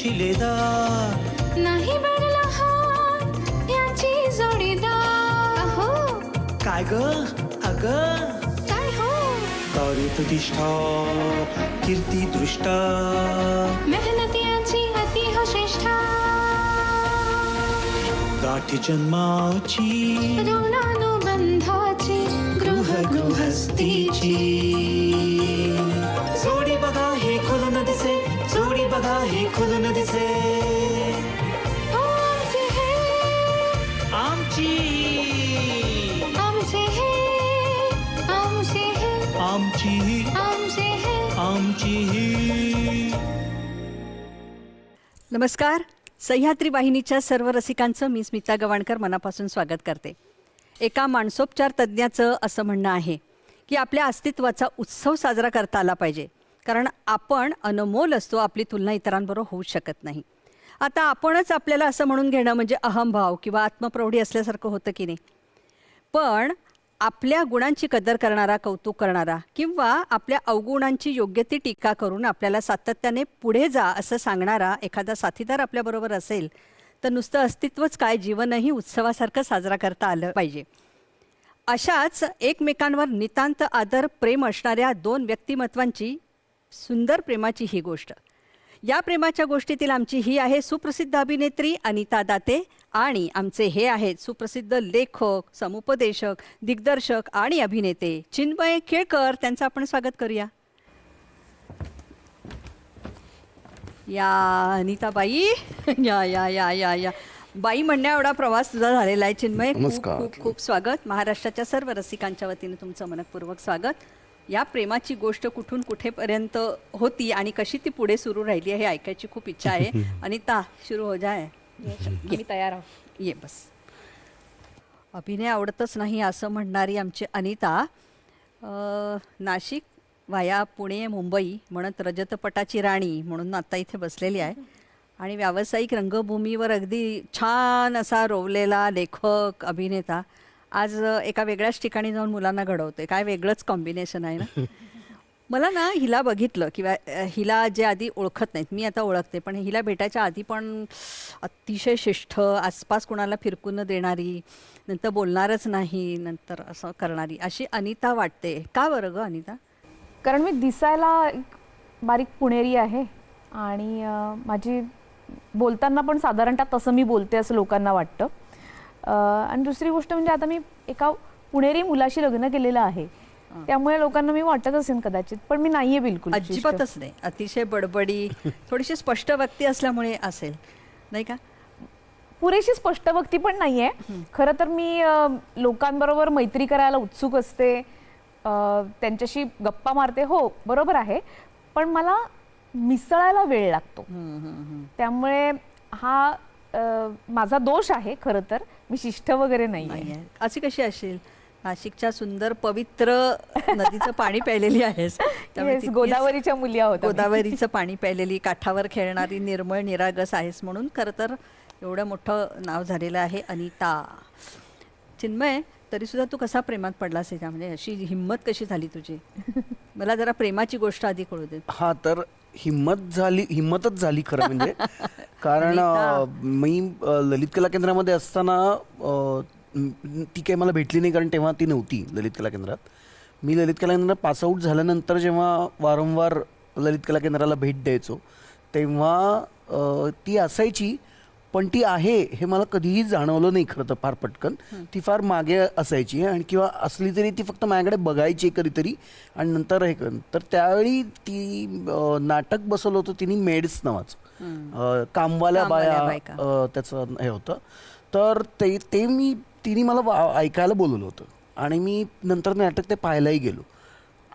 शिलेदार नाही बनला हात याची जोडीदार हो काय ग अग काय हो कार्य प्रतिष्ठा कीर्ती दृष्टा मेहनत याची अति हो श्रेष्ठा गाठी जन्माची ऋणानुबंधाची गृहस्थीची जोडी बघा हे खुलून दिसे जोडी बघा हे खुलून दिसे हो आमचे हे आमची आमचे हे आमचे हे आमची आमचे हे आमची. नमस्कार. सह्याद्री वाहिनीच्या सर्व रसिकांचं मी स्मिता गवाणकर मनापासून स्वागत करते. एका मानसोपचार तज्ज्ञाचं असं म्हणणं आहे की आपल्या अस्तित्वाचा उत्सव साजरा करता आला पाहिजे, कारण आपण अनमोल असतो, आपली तुलना इतरांबरोबर होऊ शकत नाही. आता आपणच आपल्याला असं म्हणून घेणं म्हणजे अहंभाव किंवा आत्मप्रौढी असल्यासारखं होतं की नाही. पण आपल्या गुणांची कदर करणारा, कौतुक करणारा किंवा आपल्या अवगुणांची योग्य ती टीका करून आपल्याला सातत्याने पुढे जा असं सांगणारा एखादा साथीदार आपल्याबरोबर असेल तर नुसतं अस्तित्वच काय, जीवनही उत्सवासारखं साजरा करता आलं पाहिजे. अशाच एकमेकांवर नितांत आदर, प्रेम असणाऱ्या दोन व्यक्तिमत्वांची सुंदर प्रेमाची ही गोष्ट. या प्रेमाच्या गोष्टीतील आमची ही आहे सुप्रसिद्ध अभिनेत्री अनिता दाते आणि आमचे हे आहेत सुप्रसिद्ध लेखक, समुपदेशक, दिग्दर्शक आणि अभिनेते चिन्मय केळकर. त्यांचं आपण स्वागत करूया. या अनिताबाई, या या या या या बाई म्हणण्या एवढा प्रवास तुझा झालेला आहे चिन्मय. खूप खूप खूप स्वागत. महाराष्ट्राच्या सर्व रसिकांच्या वतीने तुमचं मनपूर्वक स्वागत. या प्रेमाची गोष्ट कुठून कुठेपर्यंत होती आणि कशी ती पुढे सुरू राहिली आहे हे ऐकायची खूप इच्छा आहे. अनिता, सुरू हो जाय. मी तयार आहोत. ये बस. अभिनय आवडतच नाही असं म्हणणारी आमची अनिता नाशिक वाया पुणे मुंबई म्हणत रजतपटाची राणी म्हणून आता इथे बसलेली आहे आणि व्यावसायिक रंगभूमीवर अगदी छान असा रोवलेला लेखक, अभिनेता आज एका वेगळ्याच ठिकाणी जाऊन मुलांना घडवते. काय वेगळंच कॉम्बिनेशन आहे ना. मला ना हिला बघितलं किंवा हिला जे आधी ओळखत नाहीत, मी आता ओळखते, पण हिला भेटायच्या आधी पण अतिशय शिष्ट, आसपास कुणाला फिरकून न देणारी, नंतर बोलणारच नाही, नंतर असं करणारी अशी अनिता वाटते. का बरं ग अनिता? कारण मी दिसायला एक बारीक पुणेरी आहे आणि माझी बोलताना पण साधारणतः तसं मी बोलते असं लोकांना वाटतं. आणि दुसरी गोष्ट म्हणजे आता मी एका पुणेरी मुलाशी लग्न केलेलं आहे, त्यामुळे लोकांना मी वाटत असेल कदाचित, पण मी नाहीये बिलकुल. अजिबातच नाही. अतिशय बडबडी, थोडीशी स्पष्ट व्यक्ती असल्यामुळे असेल नाही का? पुरेशी स्पष्ट व्यक्ती पण नाहीये. खरं तर मी लोकांबरोबर मैत्री करायला उत्सुक असते, त्यांच्याशी गप्पा मारते, हो बरोबर आहे, पण मला मिसळायला वेळ लागतो. त्यामुळे हा माझा दोष आहे. खरं तर मी शिष्ट वगैरे नाही. अशी कशी असेल? नाशिकच्या सुंदर पवित्र नदीचं पाणी प्यायलेली आहेस, गोदावरीच्या मुली आहोत. गोदावरीचं पाणी प्यायलेली, काठावर खेळणारी, निर्मळ निरागस आहेस, म्हणून खरं तर एवढं मोठं नाव झालेलं आहे अनिता. चिन्मय, तरी सुद्धा तू कसा प्रेमात पडलास ह्याच्या, म्हणजे अशी हिंमत कशी झाली तुझी? मला जरा प्रेमाची गोष्ट आधी कळू दे. हा, तर हिंमतच झाली खरं म्हणजे. कारण मी ललित कला केंद्रामध्ये असताना ती काही मला भेटली नाही, कारण तेव्हा ती नव्हती ललित कला केंद्रात. मी ललित कला केंद्रात पासआउट झाल्यानंतर जेव्हा वारंवार ललित कला केंद्राला भेट द्यायचो तेव्हा ती असायची, पण ती आहे हे मला कधीही जाणवलं नाही खरं तर फार पटकन. ती फार मागे असायची आणि किंवा असली तरी ती फक्त माझ्याकडे बघायची कधीतरी आणि नंतर हे कर. तर त्यावेळी ती नाटक बसवलं होतं तिने, मेड्स नावाचं, कामवाल्या बाया त्याचं हे होतं. तर ते तिने मला ऐकायला बोलवलं होतं आणि मी नंतर नाटक ते पाहायलाही गेलो.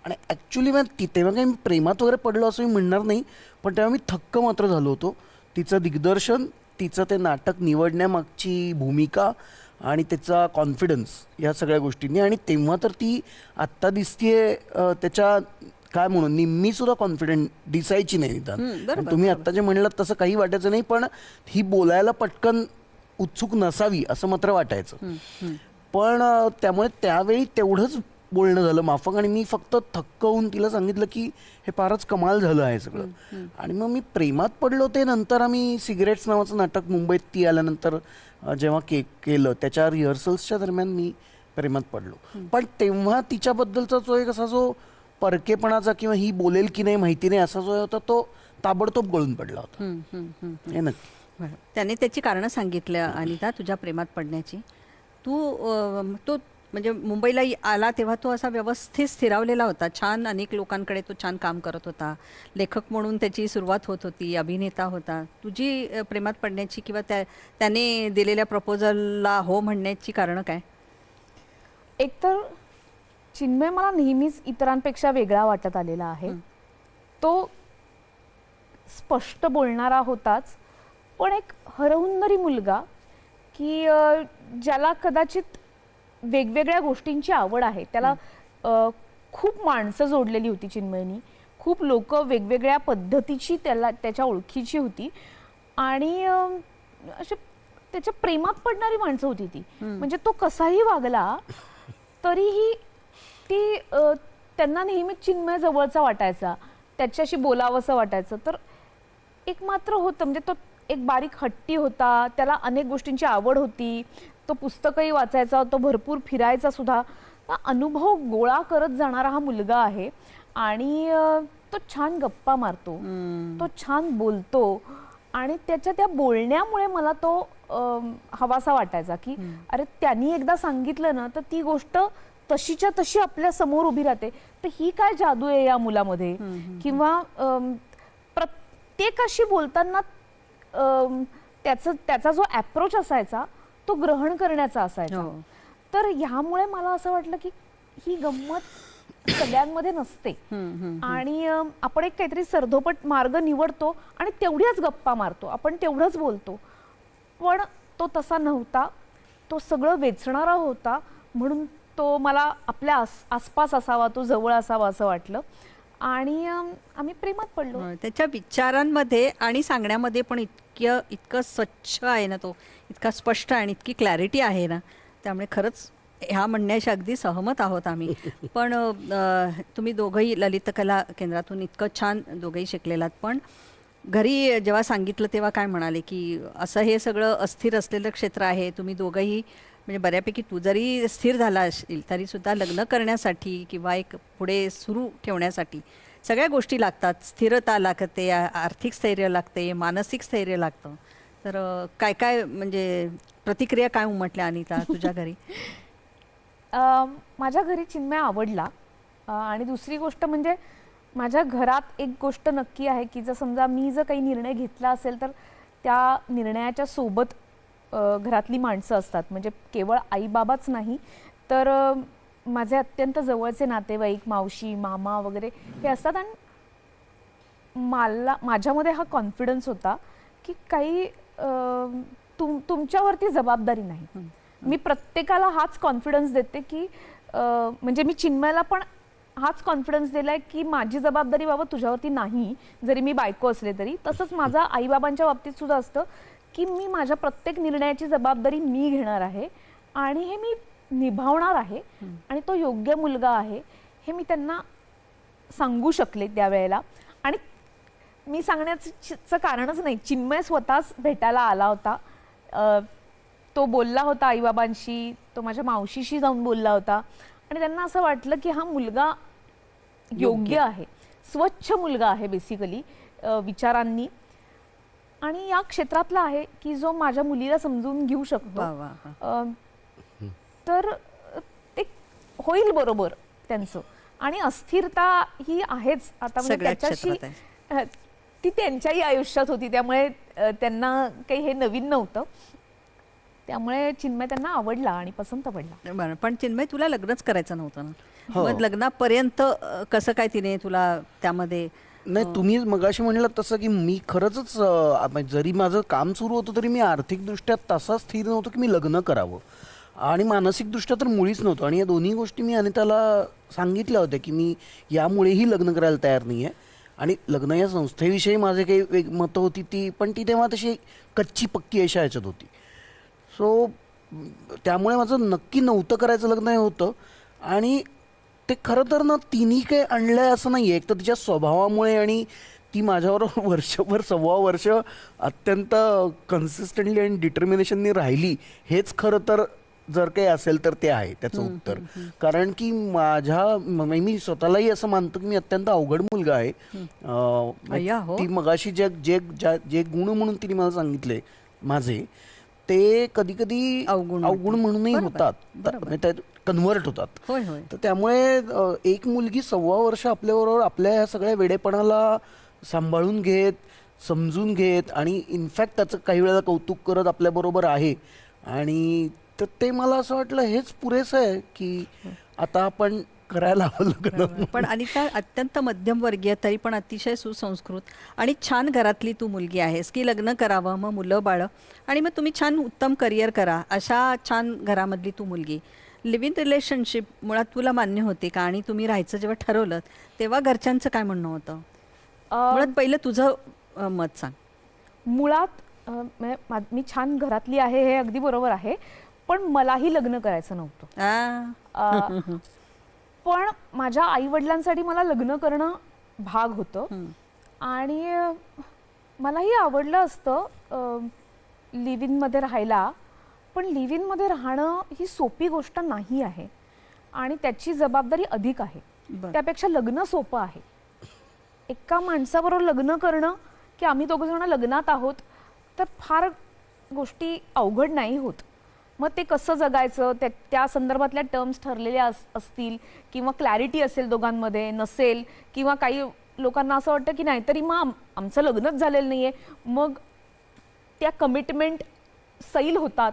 आणि ॲक्च्युली तेव्हा काही मी प्रेमात वगैरे पडलो असं मी म्हणणार नाही, पण तेव्हा मी थक्क मात्र झालो होतो. तिचं दिग्दर्शन, तिचं ते नाटक निवडण्यामागची भूमिका आणि त्याचा कॉन्फिडन्स, या सगळ्या गोष्टींनी. आणि तेव्हा तर ती आत्ता दिसतीये त्याच्या काय म्हणून निम्मी सुद्धा कॉन्फिडंट दिसायची नाही निदान. तुम्ही आत्ता जे म्हणलं तसं काही वाटायचं नाही, पण ही बोलायला पटकन उत्सुक नसावी असं मात्र वाटायचं. पण त्यामुळे त्यावेळी तेवढंच बोलणं झालं माफक, आणि मी फक्त थक्क होऊन तिला सांगितलं की हे फारच कमाल झालं आहे सगळं. आणि मग मी प्रेमात पडलो ते नंतर. आम्ही सिगरेट्स नावाचं नाटक मुंबईत ती आल्यानंतर जेव्हा केलं त्याच्या रिहर्सल्सच्या दरम्यान मी प्रेमात पडलो. पण तेव्हा तिच्याबद्दलचा जो एक असा जो परकेपणाचा किंवा ही बोलेल की नाही माहिती नाही असा जो होता तो ताबडतोब गळून पडला होता. हे नक्की. बरं. त्याने त्याची कारणं सांगितलं अनिता तुझ्या प्रेमात पडण्याची. तो म्हणजे मुंबईला आला तेव्हा तो असा व्यवस्थित स्थिरावलेला होता. छान अनेक लोकांकडे तो छान काम करत होता. लेखक म्हणून त्याची सुरुवात होत होती. अभिनेता होता. तुझी प्रेमात पडण्याची किंवा त्याने दिलेल्या प्रपोजलला हो म्हणण्याची कारणं काय? एकतर चिन्मय मला नेहमीच इतरांपेक्षा वेगळा वाटत आलेला आहे. तो स्पष्ट बोलणारा होताच, पण एक हरहुन्नरी मुलगा की ज्याला कदाचित वेगवेगळ्या गोष्टींची आवड आहे. त्याला खूप माणसं जोडलेली होती चिन्मयनी. खूप लोक वेगवेगळ्या पद्धतीची त्याच्या ओळखीची होती आणि अशी त्याच्या प्रेमात पडणारी माणसं होती ती. म्हणजे तो कसाही वागला तरीही ती त्यांना नेहमीच चिन्मय जवळचा वाटायचा, त्याच्याशी बोलावंसं वाटायचं. तर एक मात्र होतं म्हणजे तो एक बारीक हट्टी होता. त्याला अनेक गोष्टींची आवड होती. तो पुस्तकही वाचायचा, तो भरपूर फिरायचा सुद्धा. अनुभव गोळा करत जाणारा हा मुलगा आहे आणि तो छान गप्पा मारतो, तो छान बोलतो आणि त्याच्या त्या बोलण्यामुळे मला तो हवासा वाटायचा की अरे त्यांनी एकदा सांगितलं ना तर ती गोष्ट तशीच्या तशी आपल्या समोर उभी राहते. तर ही काय जादू आहे या मुलामध्ये. किंवा प्रत्येकाशी बोलताना त्याचा जो अप्रोच असायचा तो ग्रहण करण्याचा असायचा. तर ह्यामुळे मला असं वाटलं की ही गंमत सगळ्यांमध्ये नसते आणि आपण एक काहीतरी सर्धोपट मार्ग निवडतो आणि तेवढ्याच गप्पा मारतो, आपण तेवढंच बोलतो. पण तो तसा नव्हता. तो सगळं वेचणारा होता. म्हणून तो मला आपल्या आसपास असावा, तो जवळ असावा असं वाटलं आणि आम्ही प्रेमात पडलो. त्याच्या विचारांमध्ये आणि सांगण्यामध्ये पण इतकं स्वच्छ आहे ना, तो इतका स्पष्ट आणि इतकी क्लॅरिटी आहे ना. त्यामुळे खरंच ह्या म्हणण्याशी अगदी सहमत आहोत आम्ही. पण तुम्ही दोघंही ललितकला केंद्रातून इतकं छान दोघंही शिकलेलात, पण घरी जेव्हा सांगितलं तेव्हा काय म्हणाले की असं हे सगळं अस्थिर असलेलं क्षेत्र आहे. तुम्ही दोघंही म्हणजे बऱ्यापैकी तू जरी स्थिर झाला असेल तरी सुद्धा लग्न करण्यासाठी किंवा एक पुढे सुरू ठेवण्यासाठी सगळ्या गोष्टी लागतात. स्थिरता लागते, आर्थिक स्थैर्य लागते, मानसिक स्थैर्य लागतं. तर काय काय म्हणजे प्रतिक्रिया काय उमटल्या अनिता तुझ्या घरी? माझ्या घरी चिन्मय आवडला आणि दुसरी गोष्ट म्हणजे माझ्या घरात एक गोष्ट नक्की आहे की जर समजा मी जर काही निर्णय घेतला असेल तर त्या निर्णयाच्या सोबत घरातली माणसं असतात. म्हणजे केवळ आई बाबाच नाही तर माझे अत्यंत जवळचे नातेवाईक, मावशी, मामा वगैरे हे असतात. आणि माझ्यामध्ये हा कॉन्फिडन्स होता की काही तुमच्यावरती जबाबदारी नाही. मी प्रत्येकाला हाच कॉन्फिडन्स देते की म्हणजे मी चिन्मयला पण हाच कॉन्फिडन्स दिलाय की माझी जबाबदारी बाबा तुझ्यावरती नाही, जरी मी बायको असले तरी. तसंच माझा आईबाबांच्या बाबतीत सुद्धा असतं की मी माझ्या प्रत्येक निर्णयाची जबाबदारी मी घेणार आहे आणि हे मी निभावणार आहे आणि तो योग्य मुलगा आहे हे मी त्यांना सांगू शकले त्यावेळेला. आणि मी सांगण्याचं कारणच नाही, चिन्मय स्वतःच भेटायला आला होता. तो बोलला होता आईबाबांशी, तो माझ्या मावशीशी जाऊन बोलला होता आणि त्यांना असं वाटलं की हा मुलगा योग्य आहे, स्वच्छ मुलगा आहे बेसिकली विचारांनी आणि या क्षेत्रातला आहे की जो माझ्या मुलीला समजून घेऊ शकतो. तर ते होईल बरोबर त्यांचं. आणि अस्थिरता ही आहेच आता, म्हणजे त्याच्याशी ती त्यांच्याही आयुष्यात होती, त्यामुळे त्यांना काही हे नवीन नव्हतं. त्यामुळे चिन्मय त्यांना आवडला आणि पसंत पडला. बरं, पण चिन्मय तुला लग्नच करायचं नव्हतं ना? मग लग्नापर्यंत कसं काय तिने तुला त्यामध्ये? नाही, तुम्ही मगाशी म्हणलं तसं की मी खरंच जरी माझं काम सुरू होतं तरी मी आर्थिकदृष्ट्या तसा स्थिर नव्हतो की मी लग्न करावं आणि मानसिकदृष्ट्या तर मुळीच नव्हतं. आणि या दोन्ही गोष्टी मी अनिताला सांगितल्या होत्या की मी यामुळेही लग्न करायला तयार नाही आहे. आणि लग्न या संस्थेविषयी माझे काही मतं होती ती, पण ती तेव्हा तशी कच्ची पक्की अशा ह्याच्यात होती. सो त्यामुळे माझं नक्की नव्हतं करायचं लग्न हे होतं. आणि ते खरं तर ना तिने काही आणलंय असं नाहीये. एक तर तिच्या स्वभावामुळे आणि ती माझ्यावर वर्षभर 1.25 वर्ष अत्यंत कन्सिस्टंटली आणि डिटर्मिनेशननी राहिली, हेच खरं तर जर काही असेल तर ते आहे त्याचं उत्तर. कारण की मी स्वतःलाही असं मानतो की मी अत्यंत अवघड मुलगा आहे. अय्या, हो. ती मगाशी जे गुण म्हणून तिने मला सांगितले माझे, ते कधी कधी अवगुण म्हणूनही होतात, कन्व्हर्ट होतात. होय होय. तर त्यामुळे एक मुलगी 1.25 वर्ष आपल्याबरोबर आपल्या ह्या सगळ्या वेडेपणाला सांभाळून घेत, समजून घेत आणि इनफॅक्ट त्याचं काही वेळेला कौतुक करत आपल्याबरोबर आहे. आणि तर ते मला असं वाटलं हेच पुरेसं आहे की आता आपण करायला हवं लग्न. पण अनिता अत्यंत मध्यमवर्गीय तरी पण अतिशय सुसंस्कृत आणि छान घरातली तू मुलगी आहेस की लग्न करावं, मग मुलं बाळं आणि मग तुम्ही छान उत्तम करिअर करा, अशा छान घरामधली तू मुलगी. लिव्ह इन रिलेशनशिप मुळात तुला मान्य होते का? आणि तुम्ही राहायचं जेव्हा ठरवलं तेव्हा घरच्यांचं काय म्हणणं होतं? मुळात पहिलं तुझं मत सांग. मुळात मी छान घरातली आहे हे अगदी बरोबर आहे, पण मलाही लग्न करायचं नव्हतं. पण माझ्या आई वडिलांसाठी मला लग्न करणं भाग होतं आणि मलाही आवडलं असतं लिव्ह इन मध्ये राहायला. पण लिव्ह इन मध्ये राहणं ही सोपी गोष्ट नाही आहे आणि त्याची जबाबदारी अधिक आहे. त्यापेक्षा लग्न सोपं आहे. एका माणसाबरोबर लग्न करणं की आम्ही दोघं जण लग्नात आहोत तर फार गोष्टी अवघड नाही होत. मग ते कसं जगायचं त्या संदर्भातल्या टर्म्स ठरलेल्या असतील किंवा क्लॅरिटी असेल दोघांमध्ये, नसेल किंवा काही लोकांना असं वाटतं की नाहीतरी मग आमचं लग्नच झालेलं नाहीये, मग त्या कमिटमेंट सैल होतात.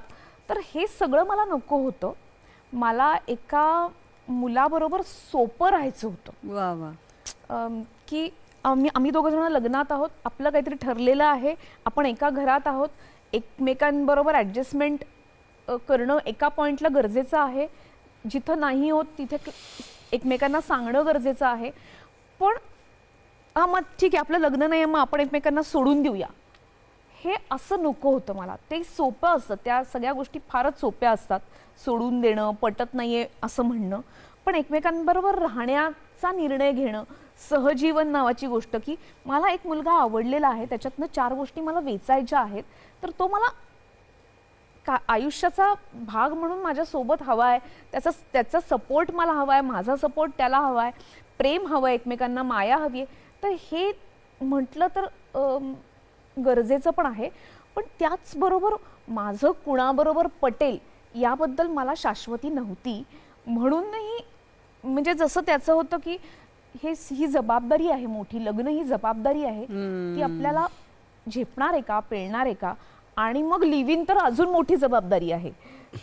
तर हे सगळं मला नको होतं. मला एका मुलाबरोबर सोपं राहायचं होतं. वा वा. की आम्ही दोघं जण लग्नात आहोत, आपलं काहीतरी ठरलेलं आहे, आपण एका घरात आहोत, एकमेकांबरोबर ॲडजस्टमेंट करणं एका पॉईंटला गरजेचं आहे, जिथं नाही होत तिथे एकमेकांना सांगणं गरजेचं आहे. पण मग ठीक आहे आपलं लग्न नाही आहे मग आपण एकमेकांना सोडून देऊया, हे असं नको होतं मला. ते सोपं असतं, त्या सगळ्या गोष्टी फारच सोप्या असतात. सोडून देणं, पटत नाहीये असं म्हणणं, पण एकमेकांबरोबर राहण्याचा निर्णय घेणं, सहजीवन नावाची गोष्ट, की मला एक मुलगा आवडलेला आहे, त्याच्यातनं 4 गोष्टी मला वेचायच्या आहेत, तर तो मला आयुष्याचा भाग म्हणून माझ्या सोबत हवा आहे, त्याचा सपोर्ट मला हवा आहे, माझा सपोर्ट त्याला हवा आहे, प्रेम हवं आहे, एकमेकांना माया हवी आहे. तर हे म्हटलं तर गरजेचं पण आहे. पण त्याचबरोबर माझं कुणाबरोबर पटेल याबद्दल मला शाश्वती नव्हती. म्हणूनही म्हणजे जसं त्याचं होतं की ही जबाबदारी आहे मोठी, लग्न ही जबाबदारी आहे, ती आपल्याला झेपणार आहे का, पेलणार आहे का, आणि मग लिव्ह इन तर अजून मोठी जबाबदारी आहे.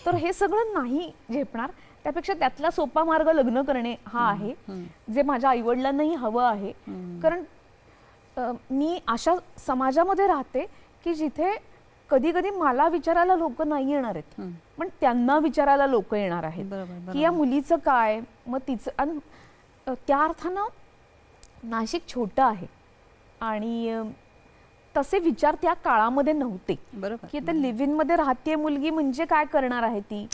तर हे सगळं नाही झेपणार. त्यापेक्षा त्यातला सोपा मार्ग लग्न करणे हा आहे, जे माझ्या आईवडिलांनाही हवं आहे. कारण मी अशा समाजामध्ये राहते की जिथे कधी कधी मला विचारायला लोक नाही येणार आहेत, पण त्यांना विचारायला लोक येणार आहेत की या मुलीचं काय, मग तिचं. आणि त्या अर्थानं नाशिक छोटं आहे आणि तसे विचार त्या काळामध्ये नव्हते की आता लिव्ह इन मध्ये राहते मुलगी म्हणजे काय करणार आहे ती,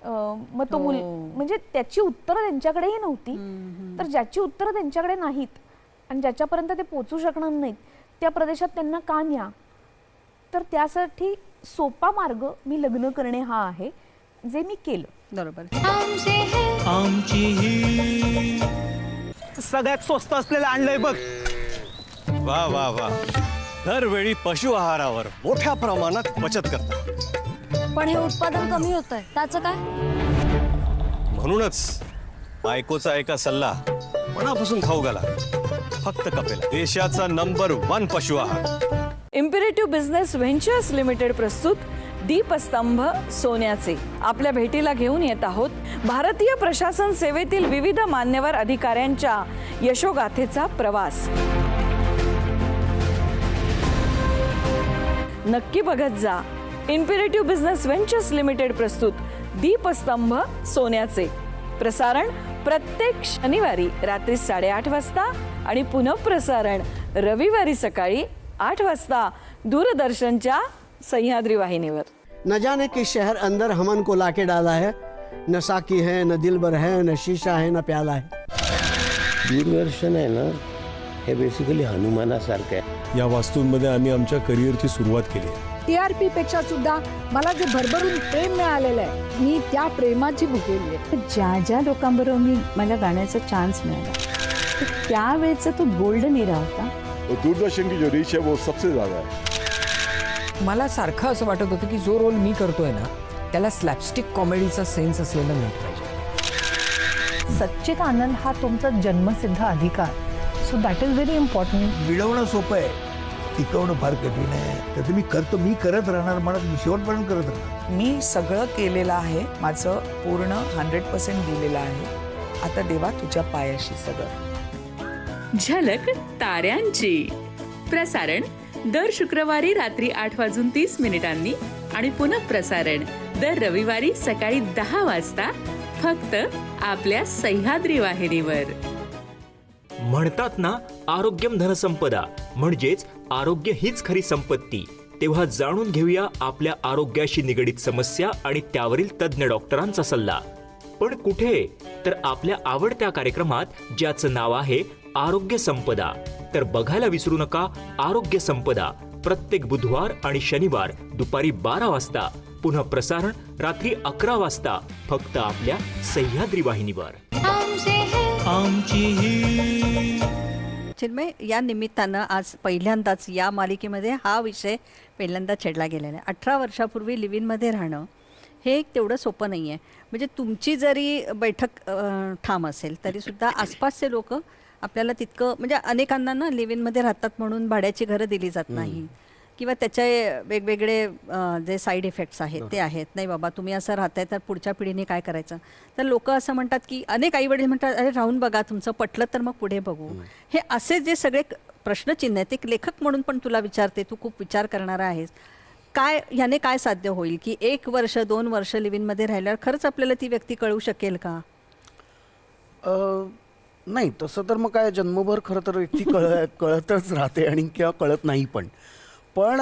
मग तो म्हणजे त्याची उत्तरं त्यांच्याकडेही नव्हती. तर ज्याची उत्तरं त्यांच्याकडे नाहीत आणि ज्याच्यापर्यंत ते पोचू शकणार नाहीत त्या प्रदेशात त्यांना का न्या. तर त्यासाठी सोपा मार्ग मी लग्न करणे हा आहे, जे मी केलं. बरोबर. आमची ही सगळ्यात स्वस्त असलेलं आणलंय बघ. वा वा वा. दरवेळी पशु आहारावर मोठ्या प्रमाणात बचत करता. पण हे उत्पादन कमी होतंय, त्याचं काय? म्हणूनच बायकोचा एका सल्ला मनापासून खाऊ घाला. फक्त कपेला, देशाचा नंबर 1 पशु आहार. इम्पेरेटिव्ह बिझनेस व्हेंचर्स लिमिटेड प्रस्तुत दीपस्तंभ सोन्याचे. आपल्या भेटीला घेऊन येत आहोत भारतीय प्रशासन सेवेतील विविध मान्यवर अधिकाऱ्यांच्या यशोगाथेचा प्रवास. नक्की बघत जा. इम्पेरेटिव्ह बिझनेस व्हेंचर्स लिमिटेड प्रस्तुत दीपस्तंभ सोन्याचे. प्रसारण प्रत्येक शनिवारी रात्री 8:30 वाजता आणि पुनःप्रसारण रविवारी सकाळी 8 वाजता दूरदर्शनच्या सह्याद्री वाहिनीवर. न जाने किस शहर अंदर हमन को लाके डाला है, न साकी है, न दिलबर है, न शीशा है, न प्याला है. दूरदर्शन आहे ना, हे बेसिकली हनुमानासारखं आहे. या वास्तूंमध्ये आम्ही आमच्या करिअरची सुरुवात केली आहे. TRP पेक्षा सुद्धा मला जे भरभरून प्रेम मिळालेलं आहे, मी त्या प्रेमाची भुकेली आहे. ज्या ज्या लोकांबरोबर मला गाण्याचा चान्स मिळाला त्यावेळेचा तो गोल्डन इरा होता. दूरदर्शन की जो रीच है वो सबसे ज्यादा है. मला सारखं असं वाटत होतं की जो रोल मी करतोय ना, त्याला स्लॅपस्टिक कॉमेडीचा सेन्स असलेला नाही पाहिजे. सच्चित आनंद हा तुमचा जन्मसिद्ध अधिकार. So that is very important. मिळवणं सोपं आहे, टिकवणं फार कठीण आहे. तर मी करत राहणार, म्हणत मी शेवटपर्यंत करत राहणार. मी सगळं केलेलं आहे, माझं पूर्ण 100% दिलेलं आहे. आता देवा तुझ्या पायाशी सगळं. झलक ताऱ्यांची प्रसारण दर शुक्रवारी रात्री 8:30 आणि पुनः प्रसारण दर रविवारी सकाळी 10 वाजता फक्त आपल्या सह्याद्री वाहिनीवर. म्हणतात ना, आरोग्यम धनसंपदा, म्हणजेच आरोग्य हीच खरी संपत्ती. तेव्हा जाणून घेऊया आपल्या आरोग्याशी निगडीत समस्या आणि त्यावरील तज्ज्ञ डॉक्टरांचा सल्ला. पण कुठे? तर आपल्या आवडत्या कार्यक्रमात, ज्याचं नाव आहे आरोग्य संपदा. तर बघायला विसरू नका आरोग्य संपदा, प्रत्येक बुधवार आणि शनिवार दुपारी 12 वाजता. पुन्हा प्रसारण रात्री 11 वाजता फक्त आपल्या सह्याद्री वाहिनीवर. चिन्मय, या निमित्तानं आज पहिल्यांदाच या मालिकेमध्ये हा विषय पहिल्यांदा छेडला गेलेला आहे. 18 वर्षापूर्वी लिव्हिनमध्ये राहणं हे एक तेवढं सोपं नाही आहे. म्हणजे तुमची जरी बैठक ठाम असेल तरीसुद्धा आसपासचे लोक आपल्याला तितकं, म्हणजे अनेकांना ना लिव्हिनमध्ये राहतात म्हणून भाड्याची घरं दिली जात नाही किंवा त्याचे वेगवेगळे जे साईड इफेक्ट्स आहेत ते आहेत. नाही बाबा, तुम्ही असं राहताय तर पुढच्या पिढीने काय करायचं. तर लोक असं म्हणतात की, अनेक आईवडील म्हणतात, अरे राहून बघा, तुमचं पटलं तर मग पुढे बघू. हे असे जे सगळे प्रश्नचिन्ह आहेत, एक लेखक म्हणून पण तुला विचारते, तू खूप विचार करणारा आहेस. काय ह्याने काय साध्य होईल की 1 वर्ष 2 वर्ष लिव्हिनमध्ये राहिल्यावर खरंच आपल्याला ती व्यक्ती कळू शकेल का? नाही, तसं तर मग काय, जन्मभर खरं तर व्यक्ती कळतच राहते आणि किंवा कळत नाही पण. पण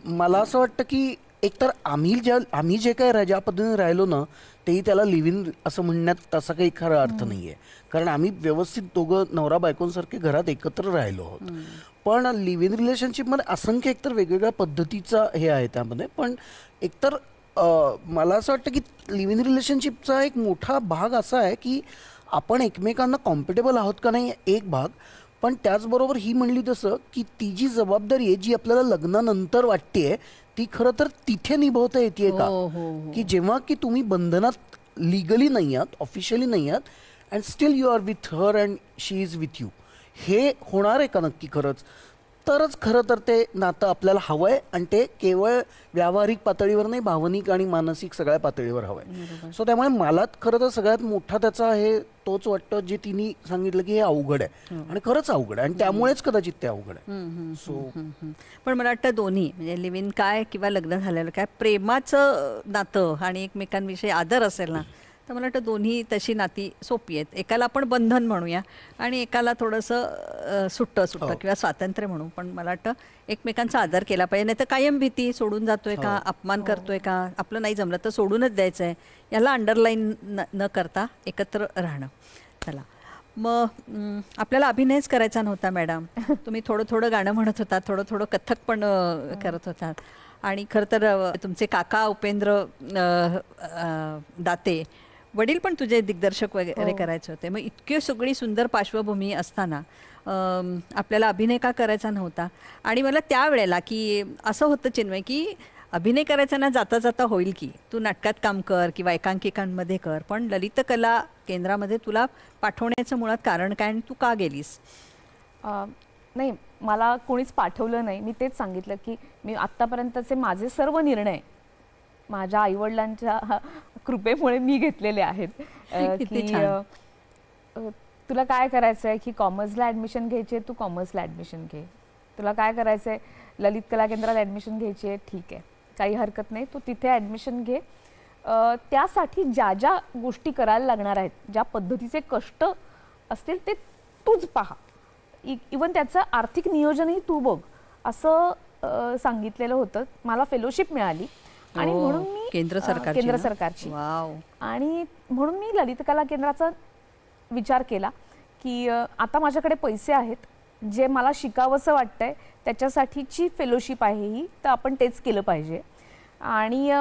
मला असं वाटतं की एकतर आम्ही जे काय ज्या पद्धतीने राहिलो ना, तेही त्याला लिव्ह इन असं म्हणण्यात तसा काही खरा अर्थ नाही आहे. कारण आम्ही व्यवस्थित दोघं नवरा बायकोंसारखे घरात एकत्र राहिलो आहोत. पण लिव्ह इन रिलेशनशिपमध्ये असंख्य एकतर वेगवेगळ्या पद्धतीचा हे आहे त्यामध्ये. पण एकतर मला असं वाटतं की लिव्ह इन रिलेशनशिपचा एक मोठा भाग असा आहे की आपण एकमेकांना कॉम्फर्टेबल आहोत का नाही एक भाग, पण त्याचबरोबर ही म्हणली तसं की ती जी जबाबदारी आहे जी आपल्याला लग्नानंतर वाटते ती खरं तर तिथे निभवता येते का, की जेव्हा की तुम्ही बंधनात लिगली नाही आहात, ऑफिशियली नाही आहात, and still you are with her and she is with you. हे होणार आहे का नक्की खरंच? तरच खरं तर ते नातं आपल्याला हवं आहे, आणि ते केवळ व्यावहारिक पातळीवर नाही, भावनिक आणि मानसिक सगळ्या पातळीवर हवं आहे. सो त्यामुळे मला खरं तर सगळ्यात मोठा त्याचा हे तोच वाटतं जे तिने सांगितलं की हे अवघड आहे, आणि खरंच अवघड आहे, आणि त्यामुळेच कदाचित ते अवघड आहे. सो पण मला वाटतं दोन्ही, म्हणजे लिव्ह इन काय किंवा लग्न झालेलं काय, प्रेमाचं नातं आणि एकमेकांविषयी आदर असेल ना, तर मला वाटतं दोन्ही तशी नाती सोपी आहेत. एकाला आपण बंधन म्हणूया आणि एकाला थोडंसं सुट्टं किंवा स्वातंत्र्य म्हणू. पण मला वाटतं एकमेकांचा आदर केला पाहिजे. नाही तर कायम भीती, सोडून जातोय का, अपमान करतोय का, आपलं नाही जमलं तर सोडूनच द्यायचं आहे, याला अंडरलाईन न करता एकत्र राहणं. चला मग आपल्याला अभिनयच करायचा नव्हता मॅडम. तुम्ही थोडं गाणं म्हणत होता, थोडं कथ्थक पण करत होतात. आणि खरं तर तुमचे काका उपेंद्र दाते वडील पण तुझे दिग्दर्शक वगैरे करायचे होते. मग इतकी सगळी सुंदर पार्श्वभूमी असताना आपल्याला अभिनय का करायचा नव्हता? आणि मला त्यावेळेला की असं होतं चिन्मय की अभिनय करायचा ना, जाता जाता होईल की तू नाटकात काम कर किंवा एकांकिकांमध्ये कर, पण ललित कला केंद्रामध्ये तुला पाठवण्याचं मुळात कारण काय आणि तू का गेलीस? नाही, मला कोणीच पाठवलं नाही. मी तेच सांगितलं की मी आत्तापर्यंतचे माझे सर्व निर्णय माझ्या आईवडिलांच्या कृपेमुळे मी घेतलेले आहेत. की तुला काय करायचं आहे की कॉमर्सला ॲडमिशन घ्यायची आहे, तू कॉमर्सला ॲडमिशन घे. तुला काय करायचं आहे, ललित कला केंद्रात ॲडमिशन घ्यायची आहे, ठीक आहे, काही हरकत नाही, तू तिथे ॲडमिशन घे. त्यासाठी ज्या ज्या गोष्टी करायला लागणार आहेत, ज्या पद्धतीचे कष्ट असतील ते तूच पहा, इवन त्याचं आर्थिक नियोजनही तू बघ, असं सांगितलेलं होतं. मला फेलोशिप मिळाली आणि म्हणून मी केंद्र सरकारची, आणि म्हणून मी ललित कला केंद्राचा विचार केला की आता माझ्याकडे पैसे आहेत, जे मला शिकावंसं वाटतंय त्याच्यासाठीची फेलोशिप आहे ही, तर आपण तेच केलं पाहिजे. आणि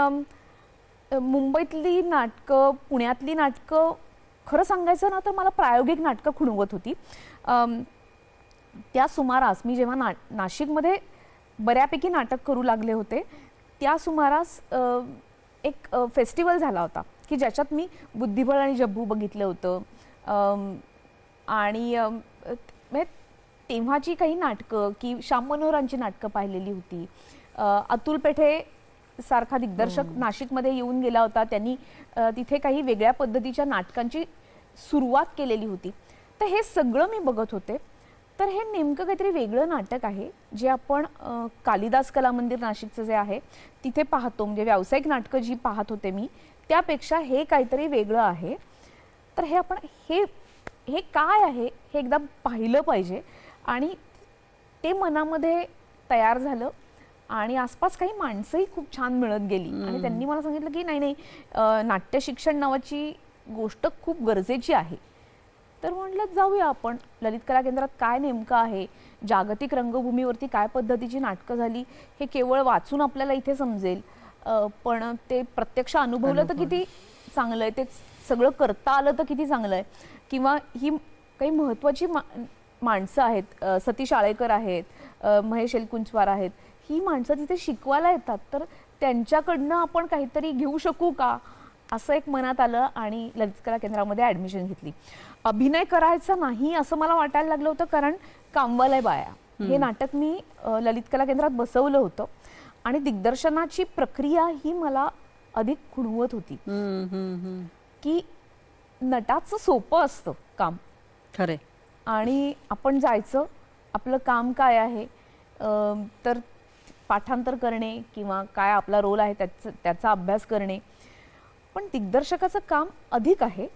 मुंबईतली नाटकं, पुण्यातली नाटकं, खरं सांगायचं ना तर मला प्रायोगिक नाटकं खुणवत होती. त्या सुमारास मी जेव्हा नाशिकमध्ये बऱ्यापैकी नाटक करू लागले होते, त्या सुमारास एक फेस्टिवल झाला होता की ज्याच्यात मी बुद्धिबळ आणि जब्बू बघितलं होतं. आणि तेव्हाची काही नाटकं की श्याम मनोहरांची नाटकं पाहिलेली होती. अतुल पेठे सारखा दिग्दर्शक नाशिकमध्ये येऊन गेला होता, त्यांनी तिथे काही वेगळ्या पद्धतीच्या नाटकांची सुरुवात केलेली होती. तर हे सगळं मी बघत होते. तर हे नेमकं काहीतरी वेगळं नाटक आहे जे आपण कालिदास कला मंदिर नाशिकचं जे आहे तिथे पाहतो, म्हणजे व्यावसायिक नाटकं जी पाहत होते मी, त्यापेक्षा हे काहीतरी वेगळं आहे. तर हे आपण हे काय आहे हे एकदा पाहिलं पाहिजे. आणि ते मनामध्ये तयार झालं आणि आसपास काही माणसंही खूप छान मिळत गेली आणि त्यांनी मला सांगितलं की नाही नाट्य शिक्षण नावाची गोष्ट खूप गरजेची आहे. तर म्हटलं जाऊया आपण, ललित कला केंद्रात काय नेमकं आहे, जागतिक रंगभूमीवरती काय पद्धतीची नाटकं झाली हे केवळ वाचून आपल्याला इथे समजेल, पण ते प्रत्यक्ष अनुभवलं तर किती चांगलं आहे, ते सगळं करता आलं तर किती चांगलं आहे. किंवा ही काही महत्त्वाची माणसं आहेत, सती शाळेकर आहेत, महेश एलकुंचवार आहेत, ही माणसं तिथे शिकवायला येतात, तर त्यांच्याकडनं आपण काहीतरी घेऊ शकू का असं एक मनात आलं आणि ललित कला केंद्रामध्ये ॲडमिशन घेतली. अभिनय करायचा नाही असं मला वाटायला लागलं होतं, कारण कामवाल्या बाया हे नाटक मी ललित कला केंद्रात बसवलं होतं आणि दिग्दर्शनाची प्रक्रिया ही मला अधिक खुणवत होती की नटाचं सोपं असतं काम खरे, आणि आपण जायचं, आपलं काम काय आहे तर पाठांतर करणे किंवा काय आपला रोल आहे त्याचा अभ्यास करणे. पण दिग्दर्शकाचं काम अधिक आहे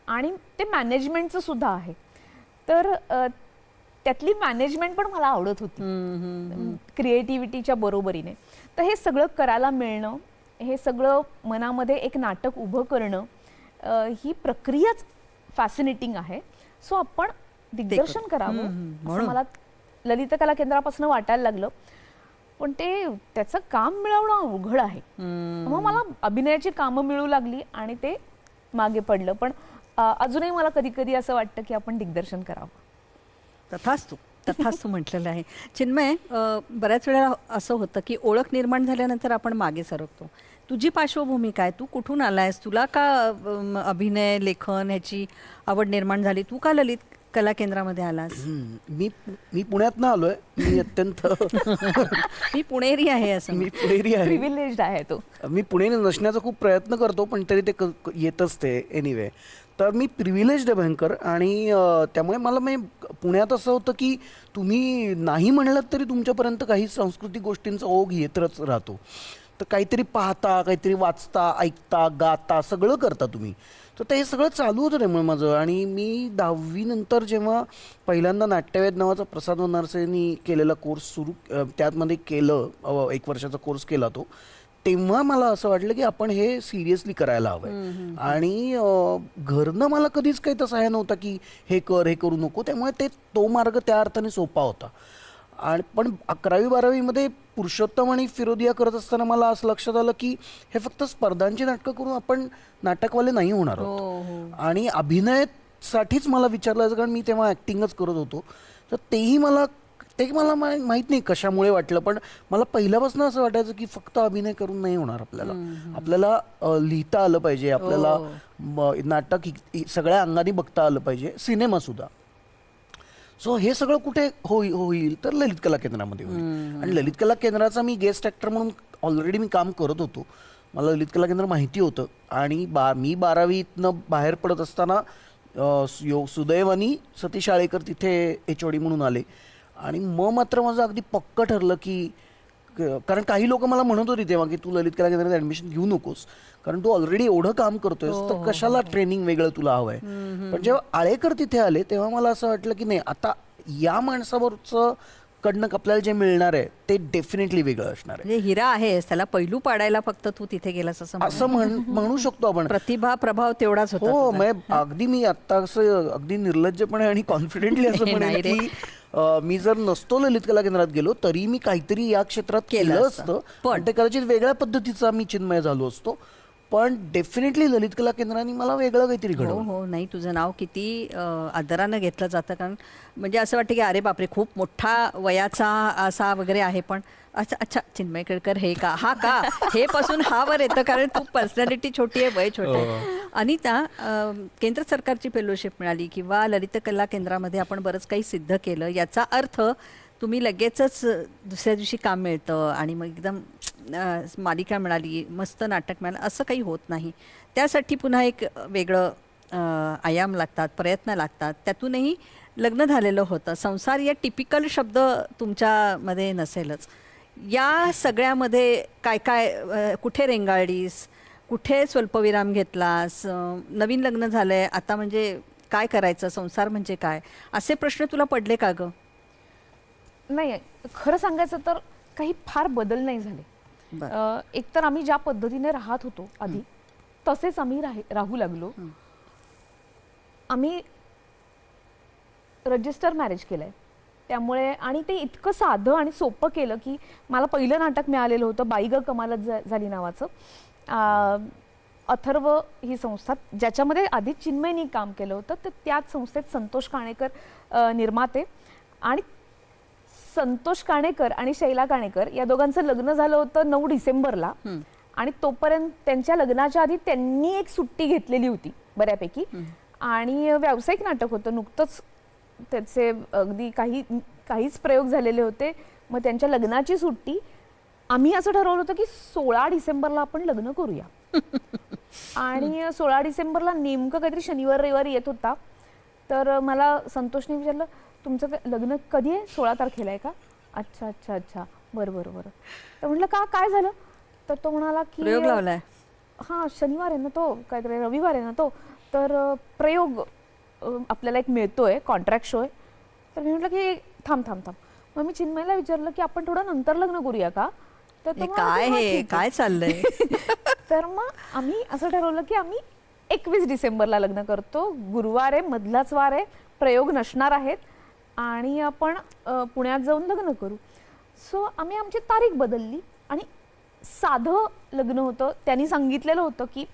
आणि ते मॅनेजमेंटचं सुद्धा आहे. तर त्यातली मॅनेजमेंट पण मला आवडत होती क्रिएटिव्हिटीच्या बरोबरीने. तर हे सगळं करायला मिळणं, हे सगळं मनामध्ये एक नाटक उभं करणं, ही प्रक्रियाच फॅसिनेटिंग आहे. सो आपण दिग्दर्शन करावं असं मला ललित कला केंद्रापासून वाटायला लागलं. पण त्याचं काम मिळवणं अवघड आहे. मग मला अभिनयाची कामं मिळू लागली आणि ते मागे पडलं. पण अजूनही मला कधी कधी असं वाटतं की आपण दिग्दर्शन करावं. तथास्तु म्हटलेलं आहे. चिन्मय, बऱ्याच वेळा असं होतं की ओळख निर्माण झाल्यानंतर आपण मागे सरकतो. तुझी पार्श्वभूमी काय, तू कुठून आलायस, तुला का अभिनय लेखन ह्याची आवड निर्माण झाली, तू का ललित कला केंद्रामध्ये आलास? मी पुण्यातनं आलोय. मी अत्यंत मी पुणेरी आहे असं. मी पुणेरी आहे, प्रिव्हिलेज्ड आहे तो. मी पुणेरी नसण्याचा खूप प्रयत्न करतो, पण तरी ते येतच ते एनिवे. तर मी प्रिव्हिलेज्ड आहे भयंकर. आणि त्यामुळे मला पुण्यात असं होतं की तुम्ही नाही म्हणलं तरी तुमच्यापर्यंत काही सांस्कृतिक गोष्टींचा ओघ येतच राहतो. तर काहीतरी पाहता, काहीतरी वाचता, ऐकता, गाता, सगळं करता तुम्ही. तर ते हे सगळं चालू होतं त्यामुळे माझं. आणि मी 10वी नंतर जेव्हा पहिल्यांदा नाट्यवेद नावाचा प्रसाद वनारसेंनी केलेला कोर्स त्यामध्ये केलं, 1 वर्षाचा कोर्स केला तो, तेव्हा मला असं वाटलं की आपण हे सिरियसली करायला हवंय. आणि घरनं मला कधीच काही तसं आहे नव्हता की हे कर, हे करू नको. त्यामुळे तो मार्ग त्या अर्थाने सोपा होता. आणि पण 11वी-12वीमध्ये पुरुषोत्तम आणि फिरोदिया करत असताना मला असं लक्षात आलं की हे फक्त स्पर्धांची नाटकं करून आपण नाटकवाले नाही होणार आहोत. आणि अभिनयासाठीच मला विचारलं जायचं, कारण मी तेव्हा ॲक्टिंगच करत होतो. तर मला माहीत नाही कशामुळे वाटलं, पण मला पहिल्यापासून असं वाटायचं की फक्त अभिनय करून नाही होणार आपल्याला लिहिता आलं पाहिजे, आपल्याला नाटक सगळ्या अंगाने बघता आलं पाहिजे, सिनेमासुद्धा. सो हे सगळं कुठे होईल तर ललित कला केंद्रामध्ये होईल. आणि ललित कला केंद्राचा मी गेस्ट ॲक्टर म्हणून ऑलरेडी मी काम करत होतो. मला ललित कला केंद्र माहिती होतं. आणि मी 12वीतनं बाहेर पडत असताना सुदैवानी सती शाळेकर तिथे HOD म्हणून आले. आणि मग मात्र माझं अगदी पक्क ठरलं की, कारण काही लोक मला म्हणत होती तेव्हा की तू ललित कला केंद्रात ॲडमिशन घेऊ नकोस, कारण तू ऑलरेडी एवढं काम करतोयस, तर कशाला ट्रेनिंग वेगळं तुला हवंय. पण जेव्हा आळेकर तिथे आले तेव्हा मला असं वाटलं की नाही, आता या माणसाबरोबरचं कडनं आपल्याला जे मिळणार आहे ते डेफिनेटली वेगळं असणार आहे. म्हणजे हिरा आहेस, त्याला पैलू पाडायला फक्त तू तिथे गेलास असं म्हणू शकतो आपण. प्रतिभा प्रभाव तेवढाच होता हो, तुझा. म्हणजे अगदी मी आता असं अगदी निर्लज्जपणे आणि कॉन्फिडेंटली असं नाही म्हणेन रे. की मी जर नसतो ललित कला केंद्रात गेलो तरी मी काहीतरी या क्षेत्रात केलं असतं, पण ते कदाचित वेगळ्या पद्धतीचा मी चिन्मय झालो असतो. पण डेफिनेटली ललित कला केंद्राने मला वेगळं काहीतरी हो घडवलं. हो, नाही तुझं नाव किती आदरानं घेतलं जातं, कारण म्हणजे असं वाटतं की अरे बापरे खूप मोठा वयाचा असा वगैरे आहे, पण अच्छा अच्छा चिन्मय केळकर हे का, हा का, हे पासून हा वर येतं, कारण तू पर्सनॅलिटी छोटी आहे, वय छोटं आहे. अनिता, केंद्र सरकारची फेलोशिप मिळाली किंवा ललित कला केंद्रामध्ये आपण बरंच काही सिद्ध केलं, याचा अर्थ तुम्ही लगेचच दुसऱ्या दिवशी काम मिळतं आणि मग एकदम मालिका मिळाली, मस्त नाटक मिळालं, असं काही होत नाही. त्यासाठी पुन्हा एक वेगळं आयाम लागतात, प्रयत्न लागतात. त्यातूनही लग्न झालेलं होतं, संसार या टिपिकल शब्द तुमच्यामध्ये नसेलच. या सगळ्यामध्ये काय काय, कुठे रेंगाळलीस, कुठे स्वल्पविराम घेतलास, नवीन लग्न झालंय आता म्हणजे काय करायचं, संसार म्हणजे काय, असे प्रश्न तुला पडले का गं? नाही, खरं सांगायचं तर काही फार बदल नाही झाले. एकतर आम्ही ज्या पद्धतीने राहत होतो आधी तसेच आम्ही राहू लागलो. आम्ही रजिस्टर मॅरेज केलंय, त्यामुळे आणि ते इतकं साधं आणि सोपं केलं की मला पहिलं नाटक मिळालेलं होतं बाई ग कमालच झाली नावाचं. अथर्व ही संस्था ज्याच्यामध्ये आधी चिन्मयनी काम केलं होतं, तर त्याच संस्थेत संतोष काणेकर निर्माते, आणि संतोष काणेकर आणि शैला काणेकर या दोघांचं लग्न झालं होतं 9 डिसेंबरला. आणि तोपर्यंत त्यांच्या लग्नाच्या आधी त्यांनी एक सुट्टी घेतलेली होती बऱ्यापैकी, आणि व्यावसायिक नाटक होतं नुकतंच, त्याचे अगदी काहीच प्रयोग झालेले होते. मग त्यांच्या लग्नाची सुट्टी, आम्ही असं ठरवलं होतं की 16 डिसेंबरला आपण लग्न करूया. आणि 16 डिसेंबरला नेमकं काहीतरी शनिवार रविवारी येत होता. तर मला संतोषने विचारलं, तुमचं लग्न कधी आहे? 16 तारखेला आहे का? अच्छा अच्छा अच्छा, बरं बरं बरं. तर म्हटलं का, काय झालं? तर तो म्हणाला की प्रयोग लावलाय. हां, शनिवार आहे ना तो, काहीतरी रविवार आहे ना तो, तर प्रयोग आपल्याला एक मिळतोय, कॉन्ट्रॅक्ट शो आहे. तर मी म्हटलं की थांब थांब थांब. मग मी चिन्मयला विचारलं की आपण थोडं नंतर लग्न करूया का? तर तो म्हणाला काय की, "हां, हे ठीक काय आहे." चाललंय? तर मग आम्ही असं ठरवलं की आम्ही 21 डिसेंबरला लग्न करतो. गुरुवार आहे, मधलाच वार आहे, प्रयोग नसणार आहेत आणि आपण पुण्यात जाऊन लग्न करू. सो आम्ही आमची तारीख बदलली आणि साधं लग्न होतं. त्यांनी सांगितलेलं होतं की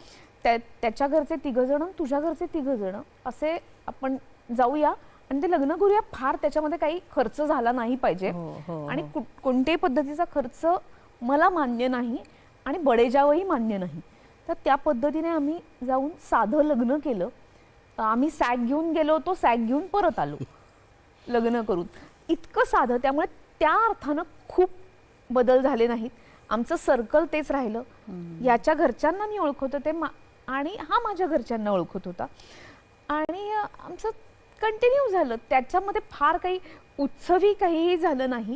त्याच्या घरचे 3 जण, तुझ्या घरचे 3 जण, असे आपण जाऊया आणि ते लग्न करूया. फार त्याच्यामध्ये काही खर्च झाला नाही पाहिजे आणि कोणत्याही पद्धतीचा खर्च मला मान्य नाही आणि बडेजावही मान्य नाही. तर त्या पद्धतीने आम्ही जाऊन साधं लग्न केलं. आम्ही सॅग घेऊन गेलो होतो, सॅग घेऊन परत आलो लग्न करून. इतकं साधं, त्यामुळे त्या अर्थानं खूप बदल झाले नाहीत. आमचं सर्कल तेच राहिलं. याच्या घरच्यांना मी ओळखत होते आणि हा माझ्या घरच्यांना ओळखत होता आणि आमचं कंटिन्यू झालं. त्याच्यामध्ये फार काही उत्सवी काहीही झालं नाही.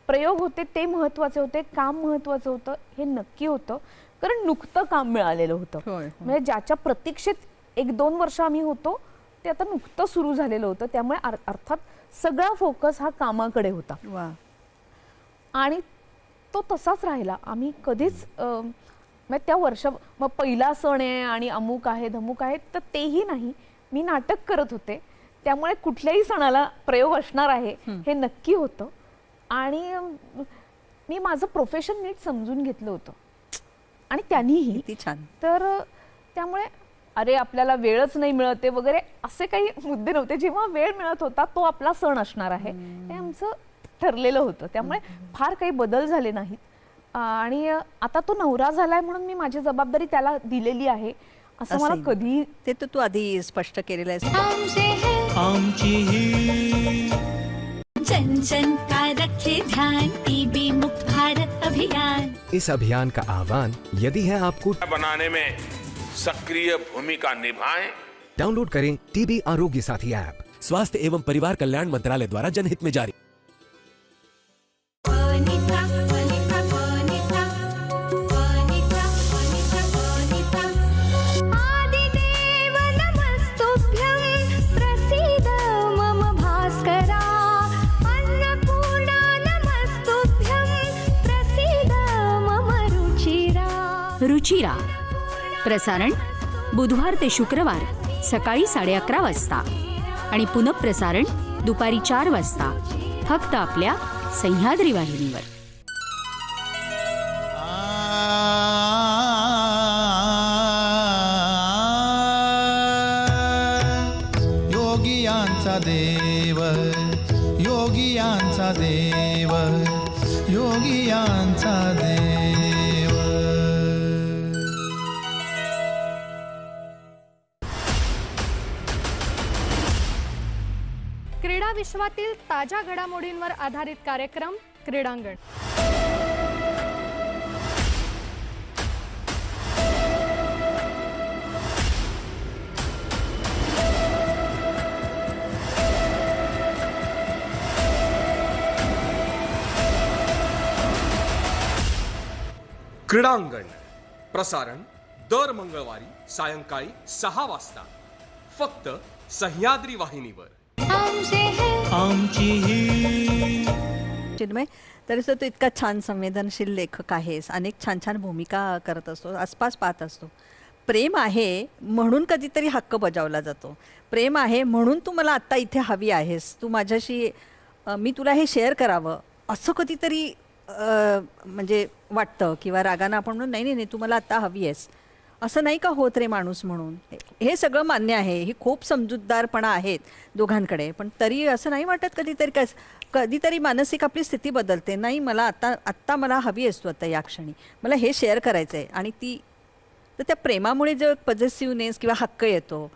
प्रयोग होते ते महत्त्वाचे होते, काम महत्त्वाचं होतं हे नक्की होतं, कारण नुकतं काम मिळालेलं होतं. म्हणजे ज्याच्या प्रतीक्षेत 1-2 वर्ष आम्ही होतो ते आता नुकतं सुरू झालेलं होतं. त्यामुळे अर्थात सगळा फोकस हा कामाकडे होता आणि तो तसाच राहिला. आम्ही कधीच त्या वर्ष मग पहिला सण आहे आणि अमुक आहे धमुक आहे तर तेही नाही. मी नाटक करत होते, त्यामुळे कुठल्याही सणाला प्रयोग असणार आहे हे नक्की होतं आणि मी माझं प्रोफेशन नीट समजून घेतलं होतं आणि त्यांनीही. छान. तर त्यामुळे अरे आपल्याला वेळच नाही मिळते वगैरे असे काही मुद्दे नव्हते. जेव्हा वेळ मिळत होता तो आपला सण असणार आहे हे आमचं ठरलेलं होतं. त्यामुळे फार काही बदल झाले नाहीत आणि आता तो नवरा झालाय म्हणून मी माझी जबाबदारी त्याला दिलेली आहे असं मला कधी, ते तर तू आधी स्पष्ट केलेलं आहे. जन जन का रखे ध्यान, टीबी मुक्त भारत अभियान. इस अभियान का आह्वान यदि है आपको बनाने में सक्रिय भूमिका निभाएं, डाउनलोड करें टीबी आरोग्य साथी ऐप. स्वास्थ्य एवं परिवार कल्याण मंत्रालय द्वारा जनहित में जारी. प्रसीद मम भास्करा, अन्नपूर्ण रुचिरा. प्रसारण बुधवार ते शुक्रवार सकाळी 11:30 वाजता आणि पुनःप्रसारण दुपारी 4 वाजता फक्त आपल्या सह्याद्री वाहिनीवर. योगियांचा देव, योगियांचा देव, योगियांचा देव. क्रीडा विश्वातील ताज्या घडामोडींवर आधारित कार्यक्रम क्रीडांगण. क्रीडांगण प्रसारण दर मंगळवारी सायंकाळी 6 वाजता फक्त सह्याद्री वाहिनीवर. चिन्मय, तरीसुद्धा तू इतका छान संवेदनशील लेखक आहेस, अनेक छान छान भूमिका करत असतो, आसपास पाहत असतो. प्रेम आहे म्हणून कधीतरी हक्क बजावला जातो. प्रेम आहे म्हणून तू मला आत्ता इथे हवी आहेस, तू माझ्याशी, मी तुला हे शेअर करावं असं कधीतरी म्हणजे वाटतं, किंवा रागानं आपण म्हणून नाही नाही नाही तू मला आत्ता हवी आहेस असं नाही का होत रे माणूस म्हणून. हे सगळं मान्य आहे, ही खूप समजूतदारपणा आहेत दोघांकडे, पण तरी असं नाही वाटत कधीतरी कधीतरी मानसिक आपली स्थिती बदलते. नाही, मला आत्ता मला हवी असतो आता या क्षणी, मला हे शेअर करायचं आहे. आणि ती तर त्या प्रेमामुळे जो पॉझिटिव्हनेस किंवा हक्क येतो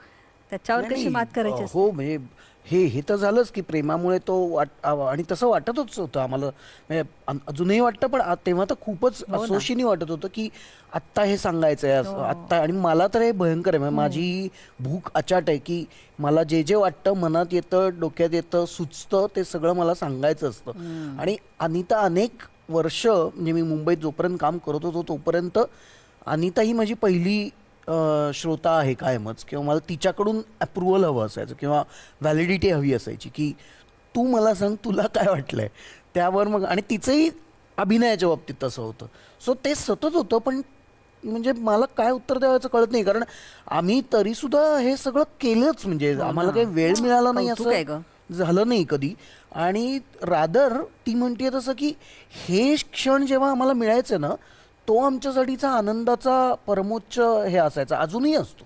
त्याच्यावर कशी मात करायची असते. हो, म्हणजे हे तर झालंच की प्रेमामुळे तो आणि तसं वाटतच होतं आम्हाला, म्हणजे अजूनही वाटतं, पण तेव्हा तर खूपच असोशीनी वाटत होतं की आत्ता हे सांगायचं आहे आत्ता. आणि मला तर हे भयंकर आहे, म्हणजे माझी भूक अचाट आहे की मला जे जे वाटतं, मनात येतं, डोक्यात येतं, सुचतं, ते सगळं मला सांगायचं असतं. आणि अनिता अनेक वर्ष, म्हणजे मी मुंबईत जोपर्यंत काम करत होतो तोपर्यंत अनिता ही माझी पहिली श्रोता आहे कायमच, किंवा मला तिच्याकडून अप्रुव्हल हवं असायचं किंवा व्हॅलिडिटी हवी असायची की तू मला सांग तुला काय वाटलंय त्यावर. मग आणि तिचंही अभिनयाच्या बाबतीत तसं होतं. सो ते सतत होतं, पण म्हणजे मला काय उत्तर द्यायचं कळत नाही, कारण आम्ही तरीसुद्धा हे सगळं केलंच, म्हणजे आम्हाला काही वेळ मिळाला नाही असं झालं नाही कधी. आणि रादर ती म्हणते तसं की हे क्षण जेव्हा आम्हाला मिळायचं ना, तो आमच्यासाठीचा आनंदाचा परमोच्च हे असायचा, अजूनही असतो.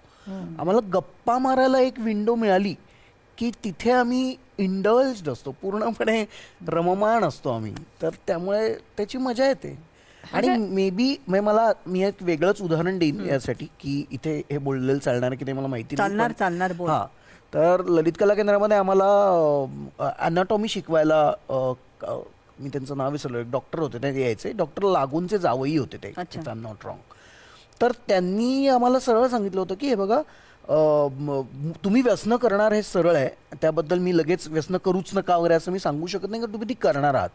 आम्हाला गप्पा मारायला एक विंडो मिळाली की तिथे आम्ही इंडल्ज्ड असतो, पूर्णपणे रममाण असतो आम्ही, तर त्यामुळे त्याची मजा येते. आणि मी एक वेगळंच उदाहरण देईन यासाठी की इथे हे बोललेलं चालणार की ते मला माहिती चालणार. हां, तर ललित कला केंद्रामध्ये आम्हाला अॅनाटॉमी शिकवायला, मी त्यांचं नाव विसरलो, एक डॉक्टर होते, ते यायचे, डॉक्टर लागूनचे जावई होते ते, आय एम नॉट रॉंग. तर त्यांनी आम्हाला सरळ सांगितलं होतं की हे बघा, तुम्ही व्यसन करणार हे सरळ आहे, त्याबद्दल मी लगेच व्यसन करूच नका वगैरे असं मी सांगू शकत नाही, कारण तुम्ही ती करणार आहात.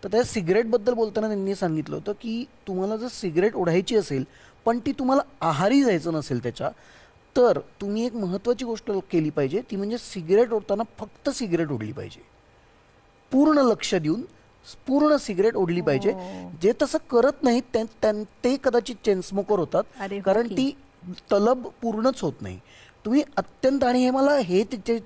तर त्या सिगरेटबद्दल बोलताना त्यांनी सांगितलं होतं की तुम्हाला जर सिगरेट ओढायची असेल पण ती तुम्हाला आहारी जायचं नसेल त्याच्या, तर तुम्ही एक महत्त्वाची गोष्ट केली पाहिजे, ती म्हणजे सिगरेट ओढताना फक्त सिगरेट ओढली पाहिजे, पूर्ण लक्ष देऊन पूर्ण सिगरेट ओढली पाहिजे. जे तसं करत नाहीत ते कदाचित चेनस्मोकर होतात, कारण ती तलब पूर्णच होत नाही. तुम्ही अत्यंत, आणि हे मला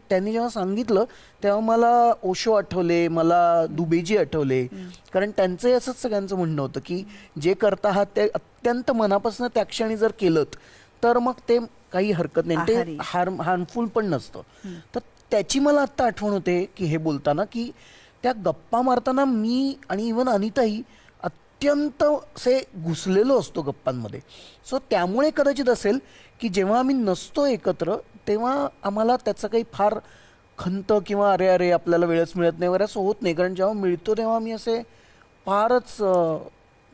त्यांनी जेव्हा सांगितलं तेव्हा मला ओशो आठवले, मला दुबेजी आठवले, कारण त्यांचंही असंच सगळ्यांचं म्हणणं होतं की जे करता आहात ते अत्यंत मनापासून त्या क्षणी जर केलं तर मग ते काही हरकत नाही, ते हार्मफुल पण नसतं. तर त्याची मला आत्ता आठवण होते की हे बोलताना की त्या गप्पा मारताना मी आणि इव्हन अनिताही अत्यंत असे घुसलेलो असतो गप्पांमध्ये. सो त्यामुळे कदाचित असेल की जेव्हा आम्ही नसतो एकत्र तेव्हा आम्हाला त्याचं काही फार खंत किंवा अरे आपल्याला वेळच मिळत नाही वगैरे असं होत नाही, कारण जेव्हा मिळतो तेव्हा आम्ही असे फारच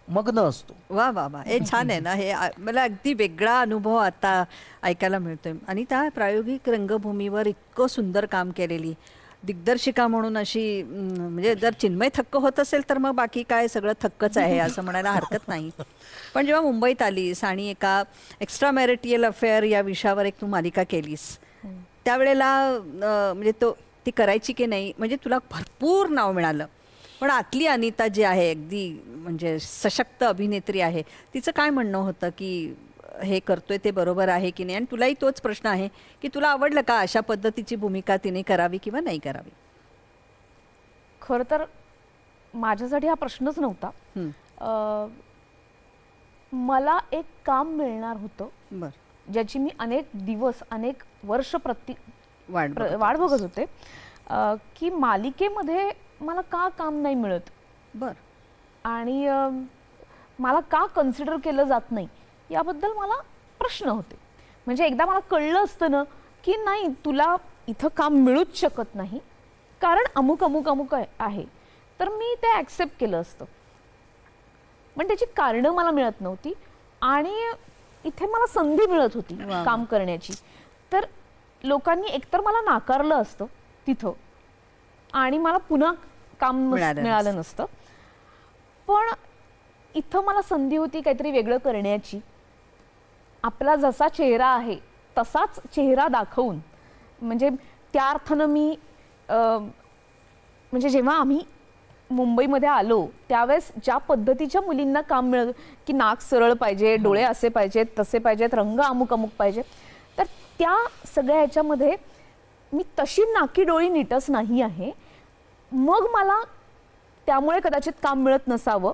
मग्न असतो. वा वा वा, हे छान आहे ना. हे मला अगदी वेगळा अनुभव आता ऐकायला मिळतोय. आणि त्या प्रायोगिक रंगभूमीवर इतकं सुंदर काम केलेली दिग्दर्शिका म्हणून अशी, म्हणजे जर चिन्मय थक्क होत असेल तर मग बाकी काय सगळं थक्कच आहे असं म्हणायला हरकत नाही. पण जेव्हा मुंबईत आलीस आणि एका एक्स्ट्रा मॅरिटियल अफेअर या विषयावर एक तू मालिका केलीस, त्यावेळेला म्हणजे ती करायची की नाही, म्हणजे तुला भरपूर नाव मिळालं. पण आतली अनिता जी आहे अगदी म्हणजे सशक्त अभिनेत्री आहे, तिचं काय म्हणणं होतं की हे करतोय ते बरोबर आहे की नाही? आणि तुलाही तोच प्रश्न आहे की तुला आवडलं का अशा पद्धतीची भूमिका तिने करावी किंवा नाही करावी? खरं तर माझ्यासाठी हा प्रश्नच नव्हता. मला एक काम मिळणार होतं ज्याची मी अनेक दिवस अनेक वर्ष वाट बघत होते की मालिकेमध्ये मला का काम नाही मिळत आणि मला का कन्सिडर केलं जात नाही याबद्दल मला प्रश्न होते. म्हणजे एकदा मला कळलं असतं ना की नाही तुला इथं काम मिळूच शकत नाही कारण अमुक अमुक अमुक आहे, तर मी ते ॲक्सेप्ट केलं असतं. पण त्याची कारणं मला मिळत नव्हती आणि इथे मला संधी मिळत होती काम करण्याची, तर लोकांनी एकतर मला नाकारलं असतं तिथं आणि मला पुन्हा काम मिळालं नसतं. पण इथं मला संधी होती काहीतरी वेगळं करण्याची. आपला जसा चेहरा आहे तसाच चेहरा दाखवून, म्हणजे त्या अर्थानं मी म्हणजे जेव्हा आम्ही मुंबईमध्ये आलो त्यावेळेस ज्या पद्धतीच्या मुलींना काम मिळत की नाक सरळ पाहिजे, डोळे असे पाहिजेत तसे पाहिजेत, रंग अमुक अमुक पाहिजे, तर त्या सगळ्या ह्याच्यामध्ये मी तशी नाकी डोळी नीटच नाही आहे. मग मला त्यामुळे कदाचित काम मिळत नसावं,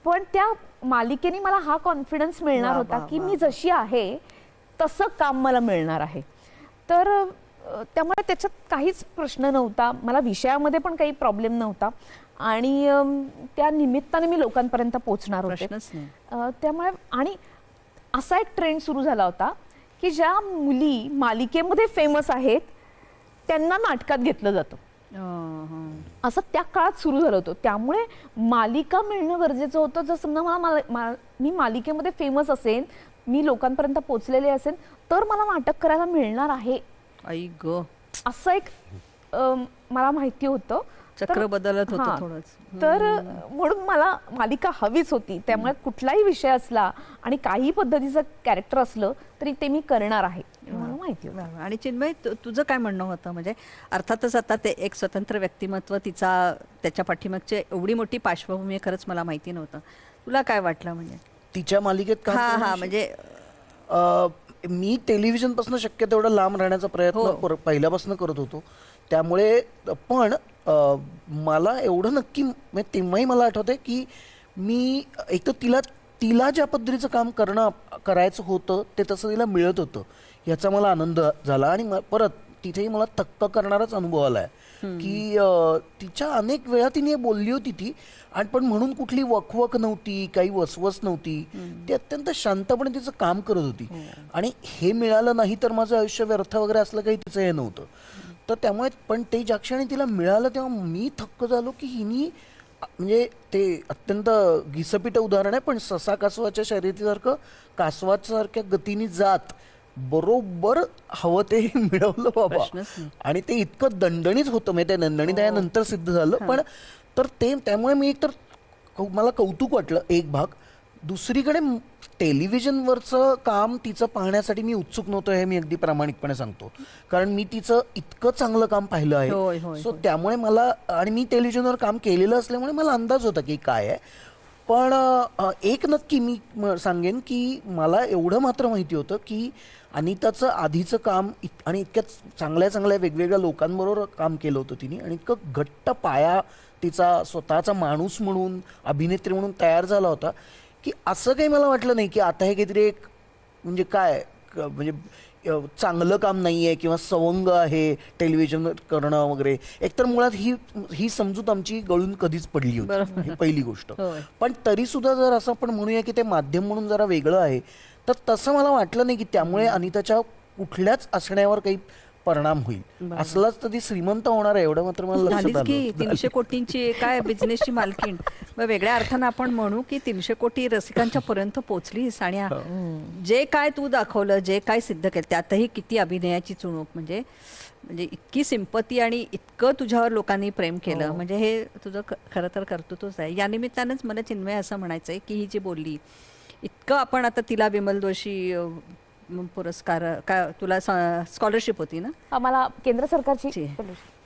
पण त्या मालिकेने मला हा कॉन्फिडन्स मिळणार होता की मी जशी आहे तसं काम मला मिळणार आहे. तर त्यामुळे त्याच्यात काहीच प्रश्न नव्हता. मला विषयामध्ये पण काही प्रॉब्लेम नव्हता आणि त्या निमित्ताने मी लोकांपर्यंत पोहोचणार होते. त्यामुळे आणि असा एक ट्रेंड सुरू झाला होता की ज्या मुली मालिकेमध्ये फेमस आहेत त्यांना नाटकात घेतलं जातं, असं त्या काळात सुरू झालं होतं. त्यामुळे मालिका मिळणं गरजेचं होतं. जर समजा मी मालिकेमध्ये फेमस असेल, मी लोकांपर्यंत पोहोचलेले असेल, तर मला नाटक करायला मिळणार आहे असं एक मला माहिती होतं. चक्र बदलत होतं थोडंच. तर म्हणून मला मालिका हवीच होती. त्यामुळे कुठलाही विषय असला आणि काही पद्धतीचं कॅरेक्टर असलं तरी ते मी करणार आहे मला माहिती होतं. आणि चिन्मय तुझं काय म्हणणं होतं? म्हणजे अर्थातच आता ते एक स्वतंत्र व्यक्तिमत्व, तिचा त्याच्या पाठीमागची एवढी मोठी पार्श्वभूमी खरंच मला माहिती नव्हतं. तुला काय वाटलं म्हणजे तिच्या मालिकेत? म्हणजे मी टेलिव्हिजन पासून शक्य तेवढा लांब राहण्याचा प्रयत्न पहिल्यापासून करत होतो. त्यामुळे पण मला एवढं नक्की तेव्हाही मला आठवतंय की मी एक तर तिला ज्या पद्धतीचं काम करायचं होतं ते तसं तिला मिळत होतं याचा मला आनंद झाला. आणि परत तिथेही मला थक्क करणाराच अनुभव आलाय की तिच्या अनेक वेळा तिने बोलली होती ती, आणि पण म्हणून कुठली वकवक नव्हती, काही वसवस नव्हती. ती अत्यंत शांतपणे तिचं काम करत होती. आणि हे मिळालं नाही तर माझं आयुष्य व्यर्थ वगैरे असलं काही तिचं हे नव्हतं. तर त्यामुळे पण ते ज्या क्षणी तिला मिळालं तेव्हा मी थक्क झालो की हिनी, म्हणजे ते अत्यंत घिसपिटं उदाहरण आहे पण ससा कासवाच्या शर्यतीसारखं कासवासारख्या गतीने जात बरोबर हवं ते मिळवलं बाबा. आणि ते इतकं दणदणीत होतं, म्हणजे ते दणदणीत यानंतर सिद्ध झालं. पण तर ते त्यामुळे मी एक तर मला कौतुक वाटलं एक भाग. दुसरीकडे टेलिव्हिजनवरचं काम तिचं पाहण्यासाठी मी उत्सुक नव्हतो हे मी अगदी प्रामाणिकपणे सांगतो, कारण मी तिचं इतकं चांगलं काम पाहिलं आहे. सो त्यामुळे मला, आणि मी टेलिव्हिजनवर काम केलेलं असल्यामुळे मला अंदाज होता की काय आहे. पण एक नक्की मी सांगेन की मला एवढं मात्र माहिती होतं की अनिताचं आधीचं काम आणि इतक्या चांगल्या चांगल्या वेगवेगळ्या लोकांबरोबर काम केलं होतं तिने, आणि इतकं घट्ट पाया तिचा स्वतःचा माणूस म्हणून, अभिनेत्री म्हणून तयार झाला होता की असं काही मला वाटलं नाही की आता हे काहीतरी एक म्हणजे काय म्हणजे चांगलं काम नाही आहे किंवा सवंग आहे टेलिव्हिजन करणं वगैरे. एकतर मुळात ही समजूत आमची गळून कधीच पडली होती, पहिली गोष्ट. पण तरी सुद्धा जर असं आपण म्हणूया की ते माध्यम म्हणून जरा वेगळं आहे, तर तसं मला वाटलं नाही की त्यामुळे अनिताच्या कुठल्याच असण्यावर काही परिणाम होईल. असलाच तर ती श्रीमंत होणार आहे एवढं मात्र मला लक्षात आलं. की 300 कोटींची काय बिझनेसची मालकीण, वेगळ्या अर्थानं आपण म्हणू की 300 कोटी रसिकांच्या पर्यंत पोहोचलीस. आणि जे काय तू दाखवलं, जे काय सिद्ध केलं, त्यातही किती अभिनयाची चुणूक, म्हणजे इतकी सिंपती आणि इतकं तुझ्यावर लोकांनी प्रेम केलं, म्हणजे हे तुझं खरं तर कर्तृत्वच आहे. या निमित्तानंच मला चिन्मय असं म्हणायचं आहे की ही जी बोलली इतकं आपण आता तिला विमल जोशी पुरस्कार का तुला स्कॉलरशिप होती ना? आम्हाला केंद्र सरकारची ची.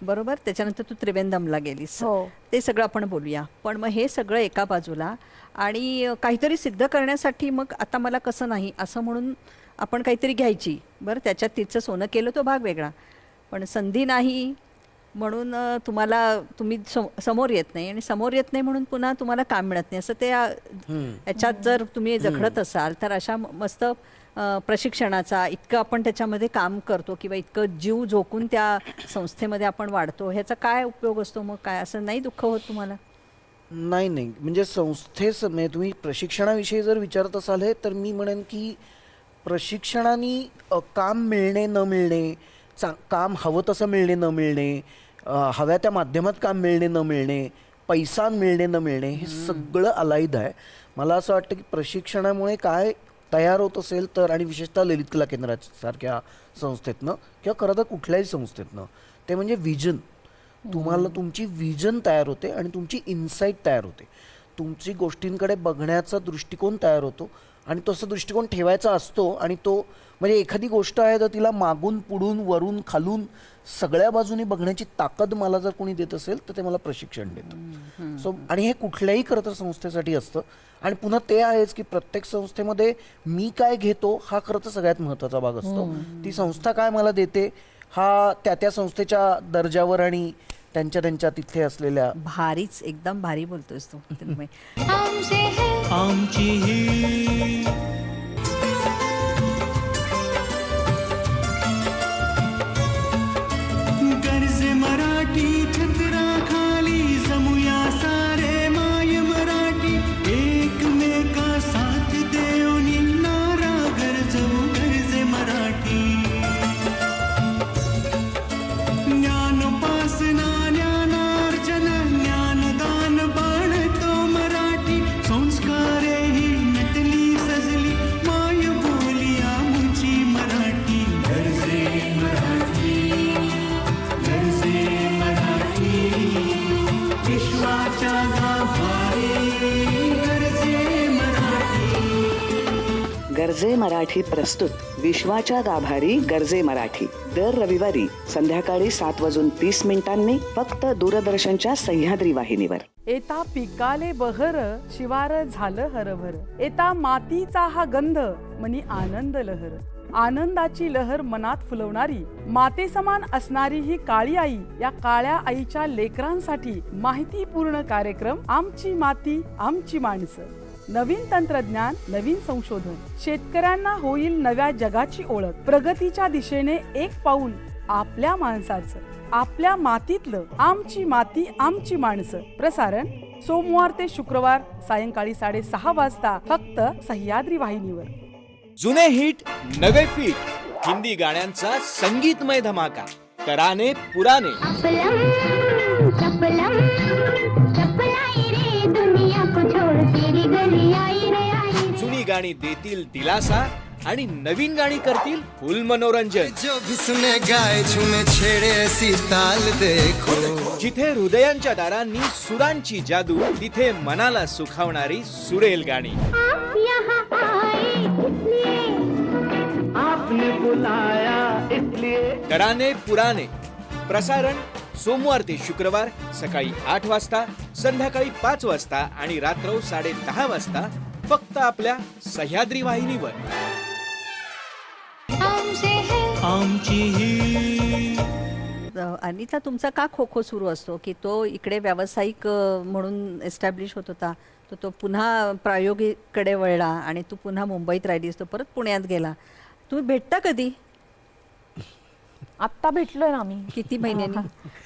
बरोबर. त्याच्यानंतर तू त्रिवेंदमला गेलीस. हो. ते सगळं आपण बोलूया. पण मग हे सगळं एका बाजूला आणि काहीतरी सिद्ध करण्यासाठी मग आता मला कसं नाही असं म्हणून आपण काहीतरी घ्यायची. बरं, त्याच्यात तिचं सोनं केलं तो भाग वेगळा, पण संधी नाही म्हणून तुम्ही समोर येत नाही, आणि समोर येत नाही म्हणून पुन्हा तुम्हाला काम मिळत नाही, असं ते याच्यात जर तुम्ही जखडत असाल तर अशा मस्त प्रशिक्षणाचा इतकं आपण त्याच्यामध्ये काम करतो किंवा इतकं जीव झोकून त्या संस्थेमध्ये आपण वाढतो, ह्याचा काय उपयोग असतो? मग काय असं नाही दुःख होत तुम्हाला? नाही, म्हणजे म्हणजे तुम्ही प्रशिक्षणाविषयी जर विचारत असाल हे, तर मी म्हणेन की प्रशिक्षणाने काम मिळणे न मिळणे, काम हवं तसं मिळणे न मिळणे, हव्या त्या माध्यमात काम मिळणे न मिळणे, पैसा मिळणे न मिळणे, हे सगळं अलाईद आहे. मला असं वाटतं की प्रशिक्षणामुळे काय तयार होत असेल तर, आणि विशेषतः ललित कला केंद्रासारख्या संस्थेतनं किंवा खरं तर कुठल्याही संस्थेतनं, ते म्हणजे विजन. तुम्हाला तुमची विजन तयार होते आणि तुमची इन्साईट तयार होते, तुमची गोष्टींकडे बघण्याचा दृष्टिकोन तयार होतो, आणि तसं दृष्टिकोन ठेवायचा असतो. आणि तो म्हणजे एखादी गोष्ट आहे तर तिला मागून पुढून वरून खालून सगळ्या बाजूनी बघण्याची ताकद मला जर कोणी देत असेल तर ते मला प्रशिक्षण देतं. सो आणि हे कुठल्याही खरं तर संस्थेसाठी असतं. आणि पुन्हा ते आहेच की प्रत्येक संस्थेमध्ये मी काय घेतो हा खरं तर सगळ्यात महत्त्वाचा भाग असतो. ती संस्था काय मला देते हा त्या संस्थेच्या दर्जावर आणि त्यांच्या तिथे असलेल्या. भारीच, एकदम भारी बोलतोयस तू. आमची ही गरजे मराठी छत्राखाली जमुया सारे माय मराठी, एकमेका साथ देऊनी नारा गरजू गरजे मराठी. ज्ञानोपासना ज्ञानार्जन ज्ञानदान बाळतो मराठी, संस्कारे ही नटली सजली माय बोलिया मुची मराठी. गरजे मराठी, गरजे मराठी, विश्वाच्या गाभारी गरजे मराठी. गरजे मराठी प्रस्तुत विश्वाच्या गाभारी गरजे मराठी, दर रविवारी संध्याकाळी 7:30 फक्त दूरदर्शनच्या सह्याद्री वाहिनीवर. एता पिकाले बहर शिवार झालं हरभर, एता मातीचा हा गंध मनी आनंद लहर. आनंदाची लहर मनात फुलवणारी, माते समान असणारी ही काळी आई, या काळ्या आईच्या लेकरांसाठी माहितीपूर्ण कार्यक्रम आमची माती आमची माणसं. नवीन तंत्रज्ञान, नवीन संशोधन, शेतकऱ्यांना होईल नव्या जगाची ओळख. प्रगतीच्या दिशेने एक पाऊल आपल्या माणसाचं, आपल्या मातीतलं. आमची माती आमची माणसं. प्रसारण सोमवार ते शुक्रवार सायंकाळी 6:30 वाजता फक्त सह्याद्री वाहिनीवर. जुने हिट नवे फिट, हिंदी गाण्यांचा संगीतमय धमाका, तराने पुराने. जुनी गाणी देतील दिलासा आणि नवीन गाणी करतील फुल मनोरंजन. जो भी सुने गाए झूमे छेड़े ऐसी ताल देखो. जिथे हृदयांच्या दारांनी सुरांची जादू, तिथे मनाला सुखावणारी सुरेल गाणी. आपने बुलाया इसलिए. तराने पुराने. प्रसारण सोमवार ते शुक्रवार सकाळी 8 वाजता, संध्याकाळी 5 वाजता आणि रात्र 10:30 वाजता फक्त आपल्या सह्याद्री वाहिनीवर. आमची ही. अनिता, तुमचा का खो खो सुरू असतो की तो इकडे व्यावसायिक म्हणून एस्टॅब्लिश होत होता, तो पुन्हा प्रायोगिककडे वळला आणि तू पुन्हा मुंबईत राहिलीस, तो परत पुण्यात गेला. तुम्ही भेटता कधी? आत्ता भेटलोय ना आम्ही. किती महिन्यांनी?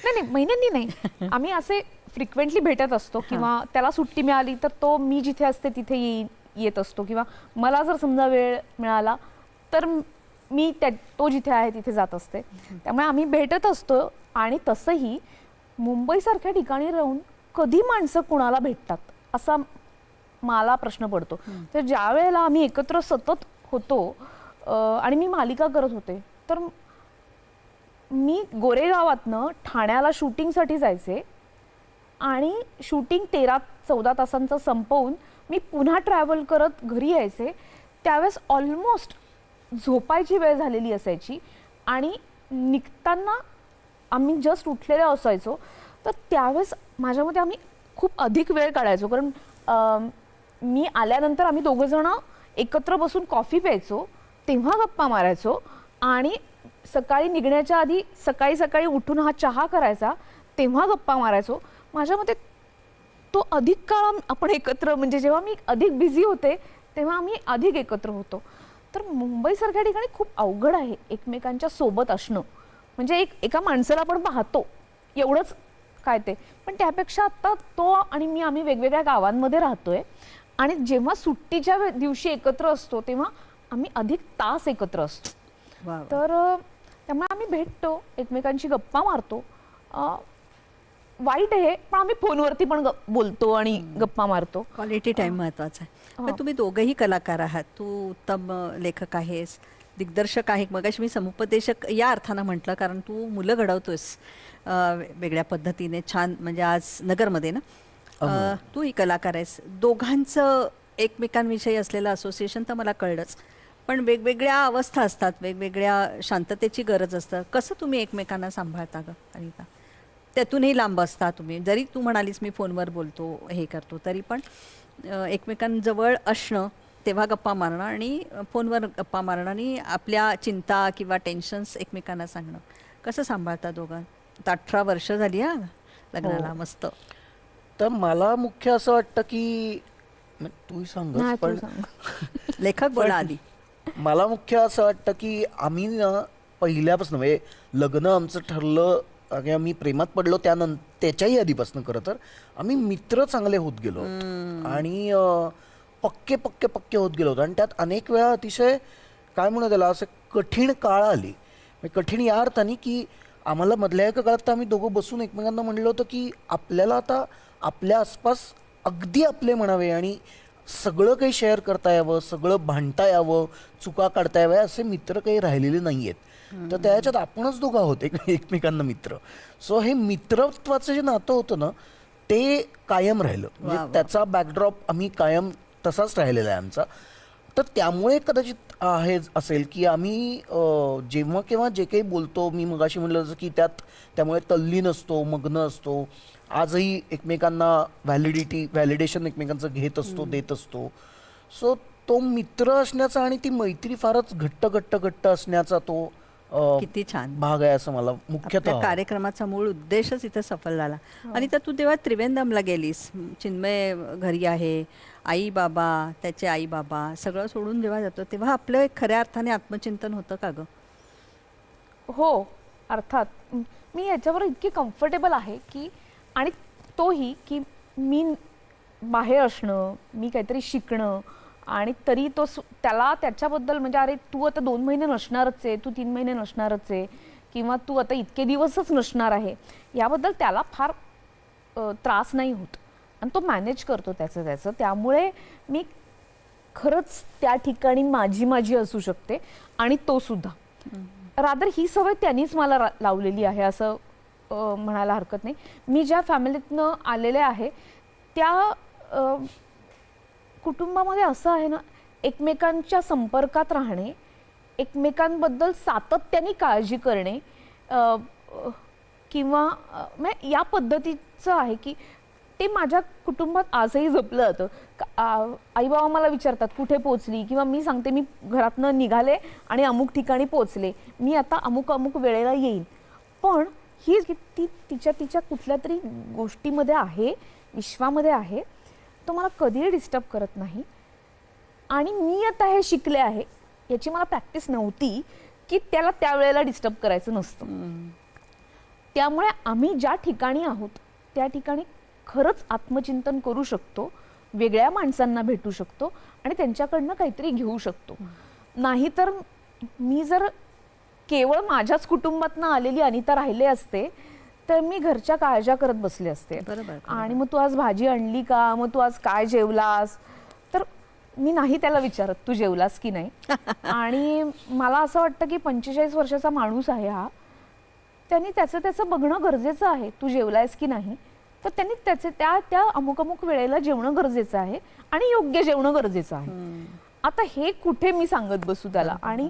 नाही महिन्यांनी नाही, आम्ही असे फ्रिक्वेंटली भेटत असतो. किंवा त्याला सुट्टी मिळाली तर तो मी जिथे असते तिथे येत असतो, किंवा मला जर समजा वेळ मिळाला तर मी तो जिथे आहे तिथे जात असते. त्यामुळे आम्ही भेटत असतो. आणि तसंही मुंबईसारख्या ठिकाणी राहून कधी माणसं कुणाला भेटतात असा मला प्रश्न पडतो. तर ज्या वेळेला आम्ही एकत्र सतत होतो आणि मी मालिका करत होते, तर मी गोरेगावातनं ठाण्याला शूटिंगसाठी जायचे आणि शूटिंग 13-14 तासांचं संपवून मी पुन्हा ट्रॅव्हल करत घरी यायचे. त्यावेळेस ऑलमोस्ट झोपायची वेळ झालेली असायची आणि निघताना आम्ही जस्ट उठलेले असायचो, तर त्यावेळेस माझ्या मते आम्ही खूप अधिक वेळ काढायचो. कारण मी आल्यानंतर आम्ही दोघं जण एकत्र बसून कॉफी प्यायचो, तेव्हा गप्पा मारायचो आणि सकाळी निघण्याच्या आधी सकाळी सकाळी उठून हा चहा करायचा, तेव्हा गप्पा मारायचो. माझ्या मते तो अधिक काळ आपण एकत्र, म्हणजे जेव्हा मी अधिक बिझी होते तेव्हा आम्ही अधिक एकत्र होतो. तर मुंबईसारख्या ठिकाणी खूप अवघड आहे एकमेकांच्या सोबत असणं. म्हणजे एका माणसाला आपण पाहतो एवढंच काय ते, पण त्यापेक्षा आता तो आणि मी आम्ही वेगवेगळ्या गावांमध्ये राहतोय आणि जेव्हा सुट्टीच्या दिवशी एकत्र असतो तेव्हा आम्ही अधिक तास एकत्र असतो. तर त्यामुळे आम्ही भेटतो, एकमेकांशी गप्पा मारतो. वाईट आहे पण आम्ही फोनवरती पण बोलतो आणि गप्पा मारतो. क्वालिटी टाइम महत्वाचा आहे. पण तुम्ही दोघंही कलाकार आहात. तू उत्तम लेखक आहेस, दिग्दर्शक आहे, मगाशी मी समुपदेशक या अर्थानं म्हटलं कारण तू मुलं घडवतोस वेगळ्या पद्धतीने छान. म्हणजे आज नगरमध्ये ना तू ही कलाकार आहेस. दोघांचं एकमेकांविषयी असलेलं असोसिएशन तर मला कळलंच, पण वेगवेगळ्या अवस्था असतात, वेगवेगळ्या शांततेची गरज असतं. कसं तुम्ही एकमेकांना सांभाळता गं अनिता? त्यातूनही लांब असता तुम्ही, जरी तू म्हणालीस मी फोनवर बोलतो हे करतो, तरी पण एकमेकांजवळ असणं, तेव्हा गप्पा मारणं आणि फोनवर गप्पा मारणं आणि आपल्या चिंता किंवा टेन्शन्स एकमेकांना सांगणं, कसं सांभाळता दोघं? 18 वर्ष झाली हा लग्नाला. मस्त. तर मला मुख्य असं वाटतं की तूही सांग, पण लेखक बोला आधी. मला मुख्य असं वाटतं की आम्ही पहिल्यापासून म्हणजे लग्न आमचं ठरलं, आम्ही प्रेमात पडलो त्याच्याही आधीपासून खरं तर आम्ही मित्र चांगले होत गेलो आणि पक्के पक्के पक्के होत गेलो होतो. आणि त्यात अनेक वेळा अतिशय काय म्हणू त्याला असं कठीण काळ आली. कठीण या अर्थाने की आम्हाला मधल्या एका काळात तर आम्ही दोघं बसून एकमेकांना म्हणलं होतं की आपल्याला आता आपल्या आसपास अगदी आपले म्हणावे आणि सगळं काही शेअर करता यावं, सगळं भांडता यावं, चुका काढता याव्या, असे मित्र काही राहिलेले नाही आहेत. तर त्याच्यात आपणच दोघं आहोत एकमेकांना मित्र. सो हे मित्रत्वाचं जे नातं होतं ना ते कायम राहिलं. म्हणजे त्याचा बॅकड्रॉप आम्ही कायम तसाच राहिलेला आहे आमचा. तर त्यामुळे कदाचित हे असेल की आम्ही जेव्हा केव्हा जे काही बोलतो, मी मगाशी म्हटलं जसं की त्यामुळे तल्लीन असतो, मग्न असतो. आजही एकमेकांना व्हॅलिडेशन एकमेकांचं घेत असतो, देत असतो. सो तो मित्र असण्याचा आणि ती मैत्री फारच घट्ट असण्याचा तो किती छान भाग आहे असं मला मुख्यतः कार्यक्रमाचा मूळ उद्देशच इथे सफल झाला. आणि तर तू तेव्हा त्रिवेंद्रमला गेलीस, चिन्मय घरी आहे, आई बाबा, त्याचे आई बाबा सगळं सोडून जेव्हा जातो तेव्हा आपलं एक खऱ्या अर्थाने आत्मचिंतन होतं का गं? हो अर्थात. मी याच्यावर इतकी कम्फर्टेबल आहे की, आणि तोही की मी बाहेर असणं, मी काहीतरी शिकणं आणि तरी तो त्याला त्याच्याबद्दल म्हणजे अरे तू आता 2 महिने नसणारच आहे, तू 3 महिने नसणारच आहे, किंवा तू आता इतके दिवसच नसणार आहे, याबद्दल त्याला फार त्रास नाही होत आणि तो मॅनेज करतो त्याचं. त्यामुळे मी खरंच त्या ठिकाणी माझी असू शकते आणि तो सुद्धा. रादर ही सवय त्यांनीच मला लावलेली आहे असं म्हणायला हरकत नाही. मी ज्या फॅमिलीतनं आलेले आहे त्या कुटुंबामध्ये असं आहे ना, एकमेकांच्या संपर्कात राहणे, एकमेकांबद्दल सातत्याने काळजी करणे किंवा या पद्धतीचं आहे की ते माझ्या कुटुंबात आजही जपलं जातं. आई बाबा मला विचारतात कुठे पोचली, किंवा मी सांगते मी घरातनं निघाले आणि अमुक ठिकाणी पोचले, मी आता अमुक वेळेला येईल. पण ही ती तिच्या कुठल्या तरी गोष्टीमध्ये आहे, विश्वामध्ये आहे, तो मला कधीही डिस्टर्ब करत नाही. आणि मी आता हे शिकले आहे, याची मला प्रॅक्टिस नव्हती की त्याला त्या वेळेला डिस्टर्ब करायचं नसतं. त्यामुळे आम्ही ज्या ठिकाणी आहोत त्या ठिकाणी खरंच आत्मचिंतन करू शकतो, वेगळ्या माणसांना भेटू शकतो आणि त्यांच्याकडनं काहीतरी घेऊ शकतो. नाहीतर मी जर केवळ माझ्याच कुटुंबातनं आलेली अनिता राहिले असते तर मी घरच्या काळज्या करत बसले असते. आणि मग तू आज भाजी आणली का, मग तू आज काय जेवलास, तर मी नाही त्याला विचारत तू जेवलास की नाही. आणि मला असं वाटतं की 45 वर्षाचा माणूस आहे हा, त्यांनी त्याचं बघणं गरजेचं आहे. तू जेवलायस की नाही, तर त्यांनी त्याचे त्या अमुक वेळेला जेवणं गरजेचं आहे आणि योग्य जेवणं गरजेचं आहे. आता हे कुठे मी सांगत बसू त्याला. आणि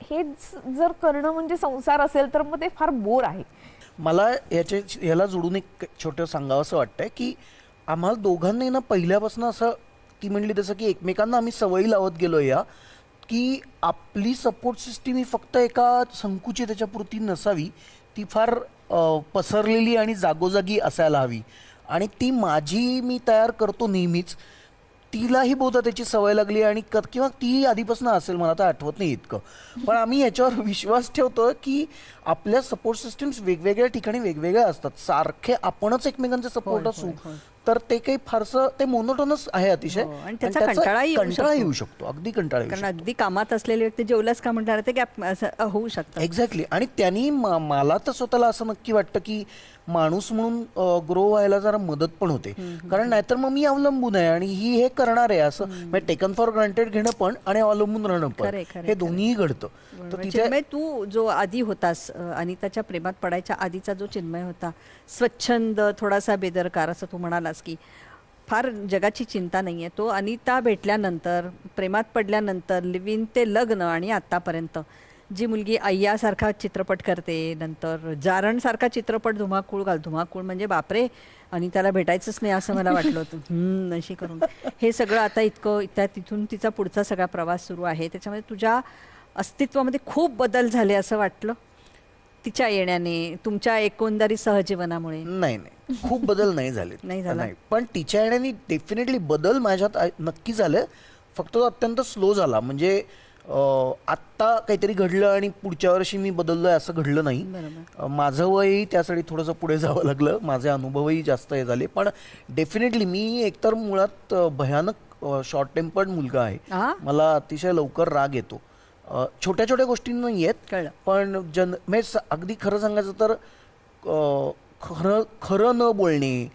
हे जर करणं म्हणजे संसार असेल तर मग ते फार बोर आहे. मला याला जोडून एक छोटं सांगावं असं वाटतंय की आम्हाला दोघांनी ना पहिल्यापासून असं, ती म्हणली तसं की एकमेकांना आम्ही सवयी लावत गेलो या की आपली सपोर्ट सिस्टीम ही फक्त एका संकुचित त्याच्यापुरती नसावी, ती फार पसरलेली आणि जागोजागी असायला हवी. आणि ती मी तयार करतो नेहमीच, तिलाही बहुधा त्याची सवय लागली आणि किंवा ती आधीपासून असेल, मला तर आठवत नाही इतकं. पण आम्ही याच्यावर विश्वास ठेवतो की आपल्या सपोर्ट सिस्टीम्स वेगवेगळ्या ठिकाणी वेगवेगळ्या असतात. सारखे आपणच एकमेकांचे सपोर्ट असू तर ते काही फारसं ते मोनोटोनस आहे अतिशय. आणि त्याचा कंटाळा येऊ शकतो, अगदी कंटाळा येऊ शकतो. कारण अगदी कामात असलेले व्यक्ती जेवलाच का म्हणणार ते गॅप होऊ शकतं. एक्झॅक्टली. आणि त्यांनी मला तर स्वतःला असं नक्की वाटतं की माणूस म्हणून ग्रो व्हायला जरा मदत पण होते. कारण नाहीतर मग मी अवलंबून आहे आणि हे करणार आहे असं टेकन फॉर ग्रांटेड घेणं पण आणि अवलंबून राहणं पण, हे दोन्हीही घडतं. तर चिन्मय, तू जो आधी होतास, अनिताच्या प्रेमात पडायच्या आधीचा जो चिन्मय होता, स्वच्छंद, थोडासा बेदरकार, असं तू म्हणालास की फार जगाची चिंता नाही आहे, तो अनिता भेटल्यानंतर, प्रेमात पडल्यानंतर, लिव्ह इन ते लग्न आणि आत्तापर्यंत जी मुलगी अय्यासारखा चित्रपट करते, नंतर जारणसारखा चित्रपट, धुमाकूळ म्हणजे बापरे, अनिताला भेटायचंच नाही असं मला वाटलं होतं. अशी करून हे सगळं आता इतकं तिथून तिचा पुढचा सगळा प्रवास सुरू आहे. त्याच्यामध्ये तुझ्या अस्तित्वामध्ये खूप बदल झाले असं वाटलं तिच्या येण्याने, तुमच्या एकंदरीत सहजीवनामुळे? नाही, खूप बदल नाही झाले. नाही, पण तिच्या येण्याने डेफिनेटली बदल माझ्यात नक्की झाले. फक्त तो अत्यंत स्लो झाला. म्हणजे आत्ता काहीतरी घडलं आणि पुढच्या वर्षी मी बदललोय असं घडलं नाही. माझं वयही त्यासाठी थोडंसं पुढे जावं लागलं, माझे अनुभवही जास्त हे झाले. पण डेफिनेटली मी एकतर मुळात भयानक शॉर्ट टेम्पर्ड मुलगा आहे. मला अतिशय लवकर राग येतो. छोट्या छोट्या गोष्टींना येत, पण म्हणजे अगदी खरं सांगायचं तर खरं न बोलणे,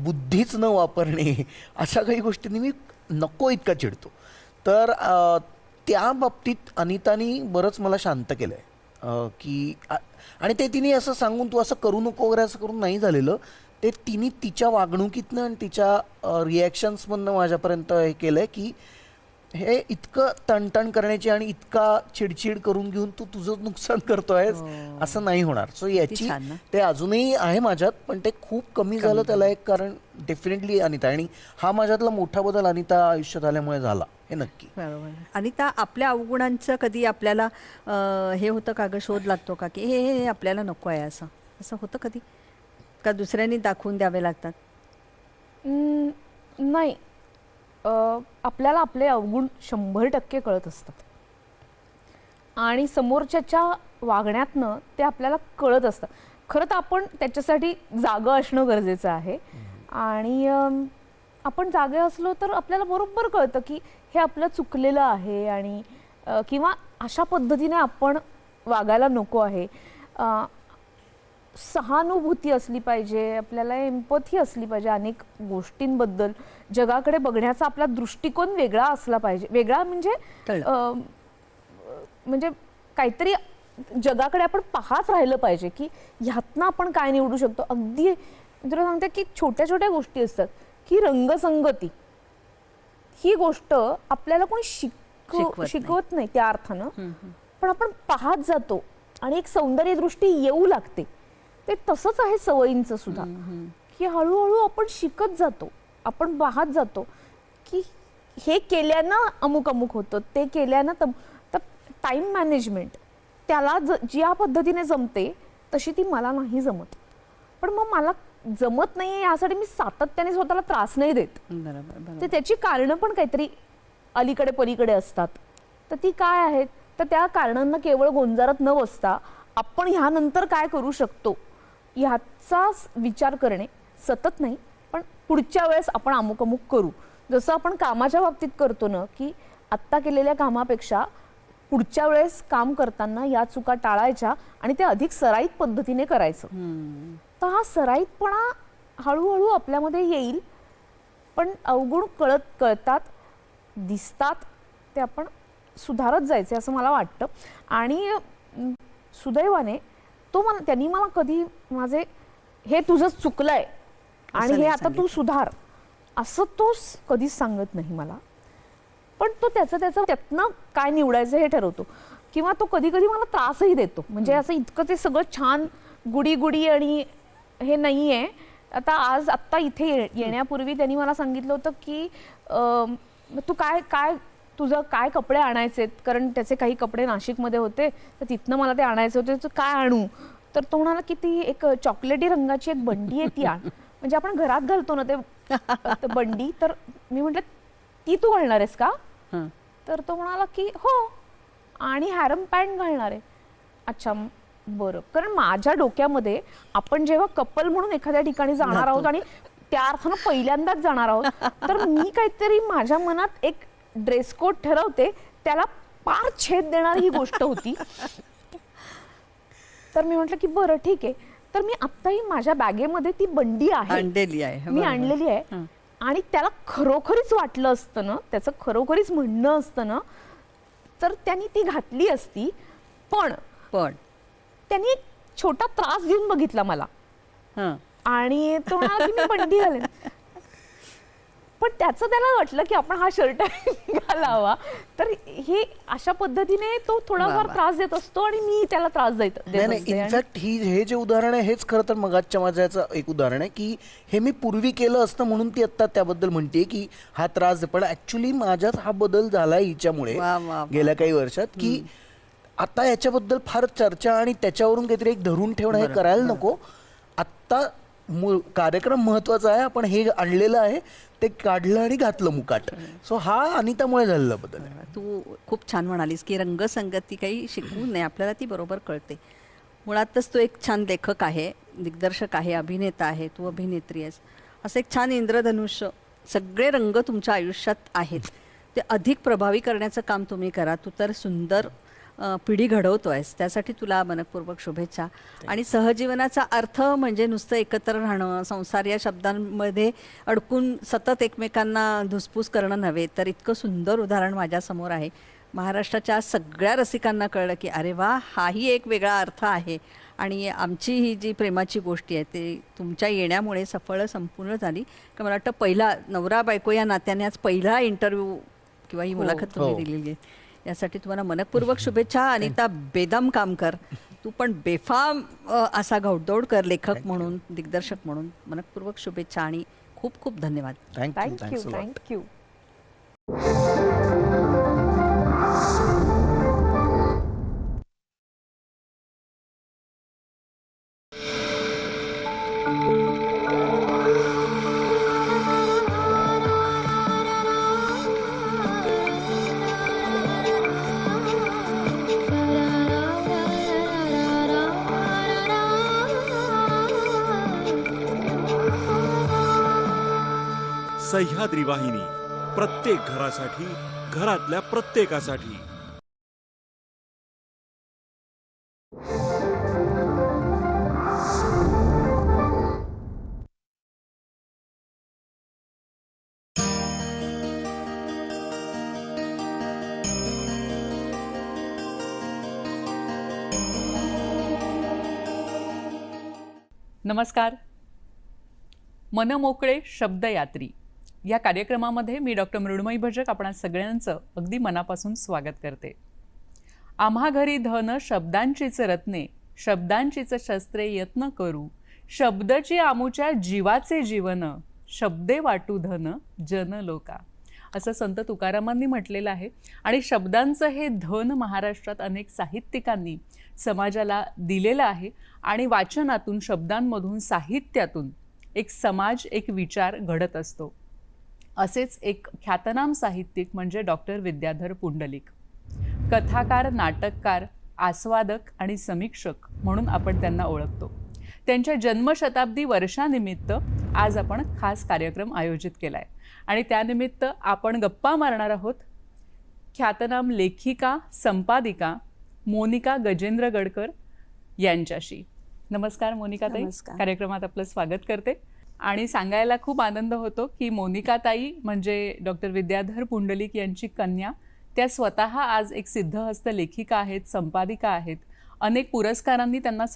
बुद्धीच न वापरणे, अशा काही गोष्टींनी मी नको इतका चिडतो. तर त्या बाबतीत अनितानी बरंच मला शांत केलं आहे की, आणि ते तिने असं सांगून तू असं करू नको वगैरे असं करून नाही झालेलं. ते तिने तिच्या वागणुकीतनं आणि तिच्या रिॲक्शन्समधनं माझ्यापर्यंत हे केलं आहे की हे इतकं तणतण करण्याची आणि इतका चिडचिड करून घेऊन तू तुझं नुकसान करतोय असं नाही होणार. सो याची ते अजूनही आहे माझ्यात, पण ते खूप कमी झालं त्याला एक कारण डेफिनेटली अनिता. आणि हा माझ्यातला मोठा बदल अनिता आयुष्यात आल्यामुळे झाला, हे नक्की. बरोबर. अनिता, आपल्या अवगुणांचं कधी आपल्याला हे होतं का ग, शोध लागतो का की हे आपल्याला नको आहे असं होतं कधी, का दुसऱ्यांनी दाखवून द्यावे लागतात? नाही, आपल्याला आपले अवगुण 100% कळत असतात आणि समोरच्याच्या वागण्यातनं ते आपल्याला कळत असतं. खरं तर आपण त्याच्यासाठी जागं असणं गरजेचं आहे. आणि आपण जागे असलो तर आपल्याला बरोबर कळतं की हे आपलं चुकलेलं आहे आणि किंवा अशा पद्धतीने आपण वागायला नको आहे. सहानुभूती असली पाहिजे, आपल्याला एम्पथी असली पाहिजे. अनेक गोष्टींबद्दल जगाकडे बघण्याचा आपला दृष्टिकोन वेगळा असला पाहिजे. वेगळा म्हणजे काहीतरी जगाकडे आपण पाहत राहिलं पाहिजे की ह्यातनं आपण काय निवडू शकतो. अगदी तुला सांगते की छोट्या छोट्या गोष्टी असतात की रंगसंगती ही गोष्ट आपल्याला कोणी शिकवत नाही त्या अर्थानं, पण आपण पाहत जातो आणि एक सौंदर्य दृष्टी येऊ लागते. ते तसंच आहे सवयींचं सुद्धा, की हळूहळू आपण शिकत जातो, आपण पाहत जातो की हे केल्यानं अमुक अमुक होतं, ते केल्यानं तर टाइम मॅनेजमेंट त्याला ज्या पद्धतीने जमते तशी ती मला नाही जमत. पण मग मला जमत नाही यासाठी मी सातत्याने स्वतःला त्रास नाही देत. तर त्याची कारणं पण काहीतरी अलीकडे पलीकडे असतात. तर ती काय आहेत, तर त्या कारणांना केवळ गोंजारत न बसता आपण ह्यानंतर काय करू शकतो ह्याचा विचार करणे, सतत नाही पण पुढच्या वेळेस आपण अमुक अमुक करू. जसं आपण कामाच्या बाबतीत करतो ना, की आत्ता केलेल्या कामापेक्षा पुढच्या वेळेस काम करताना या चुका टाळायच्या आणि ते अधिक सराईत पद्धतीने करायचं. तर हा सराईतपणा हळूहळू आपल्यामध्ये येईल. पण अवगुण कळतात, दिसतात, ते आपण सुधारत जायचे असं मला वाटतं. आणि सुदैवाने त्यांनी मला कधी माझे हे तुझं चुकलंय आणि हे आता तू सुधार असं तो कधीच सांगत नाही मला, पण तो त्यातनं काय निवडायचं हे ठरवतो. किंवा तो कधी कधी मला त्रासही देतो, म्हणजे असं इतकं ते सगळं छान गुडी गुडी आणि हे नाही आहे. आत्ता इथे येण्यापूर्वी त्यांनी मला सांगितलं होतं की तू काय तुझं काय कपडे आणायचे, कारण त्याचे काही कपडे नाशिकमध्ये होते, तर तिथनं मला ते आणायचे होते, तर काय आणू. तर तो म्हणाला की ती एक चॉकलेटी रंगाची एक बंडी आहे ती आण, म्हणजे आपण घरात घालतो ना ते बंडी. तर मी म्हटलं ती तू घालणार आहेस का? तर तो म्हणाला की हो, आणि हॅरम पॅन्ट घालणार आहे. अच्छा बरं, कारण माझ्या डोक्यामध्ये आपण जेव्हा कपल म्हणून एखाद्या ठिकाणी जाणार आहोत आणि त्या अर्थानं पहिल्यांदाच जाणार आहोत, तर मी काहीतरी माझ्या मनात एक ड्रेस कोड ठरवते, त्याला पार छेद देणारी ही गोष्ट होती. तर मी म्हटलं की बरं ठीक आहे. तर मी आत्ताही माझ्या बॅगेमध्ये ती बंडी आहे, मी आणलेली आहे. आणि त्याला खरोखरीच वाटलं असतं ना, त्याचं खरोखरीच म्हणणं असतं ना, तर त्यांनी ती घातली असती. पण त्यांनी एक छोटा त्रास देऊन बघितला मला, आणि तो म्हणाला की मी बंडी घालेन. पण त्याला वाटलं की आपण हा शर्ट घालावा. तर हे अशा पद्धतीने तो थोडाफार त्रास देत असतो आणि मी त्याला त्रास देत इनफॅक्ट हे जे उदाहरण आहे हेच खरं तर मगाच्या माझ्याचं एक उदाहरण आहे की हे मी पूर्वी केलं असतं म्हणून ती आत्ता त्याबद्दल म्हणते की हा त्रास. पण ऍक्च्युली माझ्यात हा बदल झाला हिच्यामुळे गेल्या काही वर्षात, की आता याच्याबद्दल फार चर्चा आणि त्याच्यावरून काहीतरी एक धरून ठेवणं हे करायला नको. आत्ता कार्यक्रम महत्वाचा आहे, आपण हे आणलेलं आहे ते काढलं आणि घातलं मुकाट. सो हा अनितामुळे झालेला बदल. तू खूप छान म्हणालीस की रंगसंगती काही शिकवू नये, आपल्याला ती बरोबर कळते. मुळातच तू एक छान लेखक आहे, दिग्दर्शक आहे, अभिनेता आहे, तू अभिनेत्री आहेस. असं एक छान इंद्रधनुष्य, सगळे रंग तुमच्या आयुष्यात आहेत, ते अधिक प्रभावी करण्याचं काम तुम्ही करा. तू तर सुंदर पिढी घडवतो आहेस, त्यासाठी तुला मनपूर्वक शुभेच्छा. आणि सहजीवनाचा अर्थ म्हणजे नुसतं एकत्र राहणं, संसार या शब्दांमध्ये अडकून सतत एकमेकांना धुसफूस करणं नव्हे, तर इतकं सुंदर उदाहरण माझ्यासमोर आहे. महाराष्ट्राच्या सगळ्या रसिकांना कळलं की अरे वा, हाही एक वेगळा अर्थ आहे. आणि आमची ही जी प्रेमाची गोष्टी आहे ते तुमच्या येण्यामुळे सफळ संपूर्ण झाली. की मला वाटतं पहिला नवरा बायको या नात्याने आज पहिला इंटरव्ह्यू किंवा ही मुलाखत तुम्ही दिलेली आहे, यासाठी तुम्हाला मनपूर्वक शुभेच्छा. अनिता, बेदम काम कर तू, पण बेफाम असा घौडदौड कर लेखक म्हणून, दिग्दर्शक म्हणून. मनपूर्वक शुभेच्छा आणि खूप खूप धन्यवाद. थँक्यू. सह्याद्री वाहिनी, प्रत्येक घरासाठी, घरातल्या प्रत्येकासाठी. नमस्कार. मनमोकळे शब्दयात्री या कार्यक्रमामध्ये मी डॉक्टर मृण्मयी भजक आपणा सगळ्यांचं अगदी मनापासून स्वागत करते. आम्हा घरी धन शब्दांचीच रत्ने, शब्दांचीच शस्त्रे यत्न करू, शब्दची आमुच्या जीवाचे जीवन, शब्दे वाटू धन जन लोका, असं संत तुकारामांनी म्हटलेलं आहे. आणि शब्दांचं हे धन महाराष्ट्रात अनेक साहित्यिकांनी समाजाला दिलेलं आहे. आणि वाचनातून, शब्दांमधून, साहित्यातून एक समाज, एक विचार घडत असतो. असेच एक ख्यातनाम साहित्यिक म्हणजे डॉक्टर विद्याधर पुंडलिक. कथाकार, नाटककार, आस्वादक आणि समीक्षक म्हणून आपण त्यांना ओळखतो. त्यांच्या जन्मशताब्दी वर्षानिमित्त आज आपण खास कार्यक्रम आयोजित केला आहे आणि त्यानिमित्त आपण गप्पा मारणार आहोत ख्यातनाम लेखिका, संपादिका मोनिका गजेंद्र गडकर यांच्याशी. नमस्कार मोनिकाताई, कार्यक्रमात आपलं स्वागत करते. आणि सांगायला खूप आनंद होतो की मोनिकाताई म्हणजे डॉक्टर विद्याधर पुंडलिक यांची कन्या. त्या स्वतः आज एक सिद्धहस्त लेखिका आहेत, संपादिका आहेत. अनेक पुरस्कारांनी त्यांना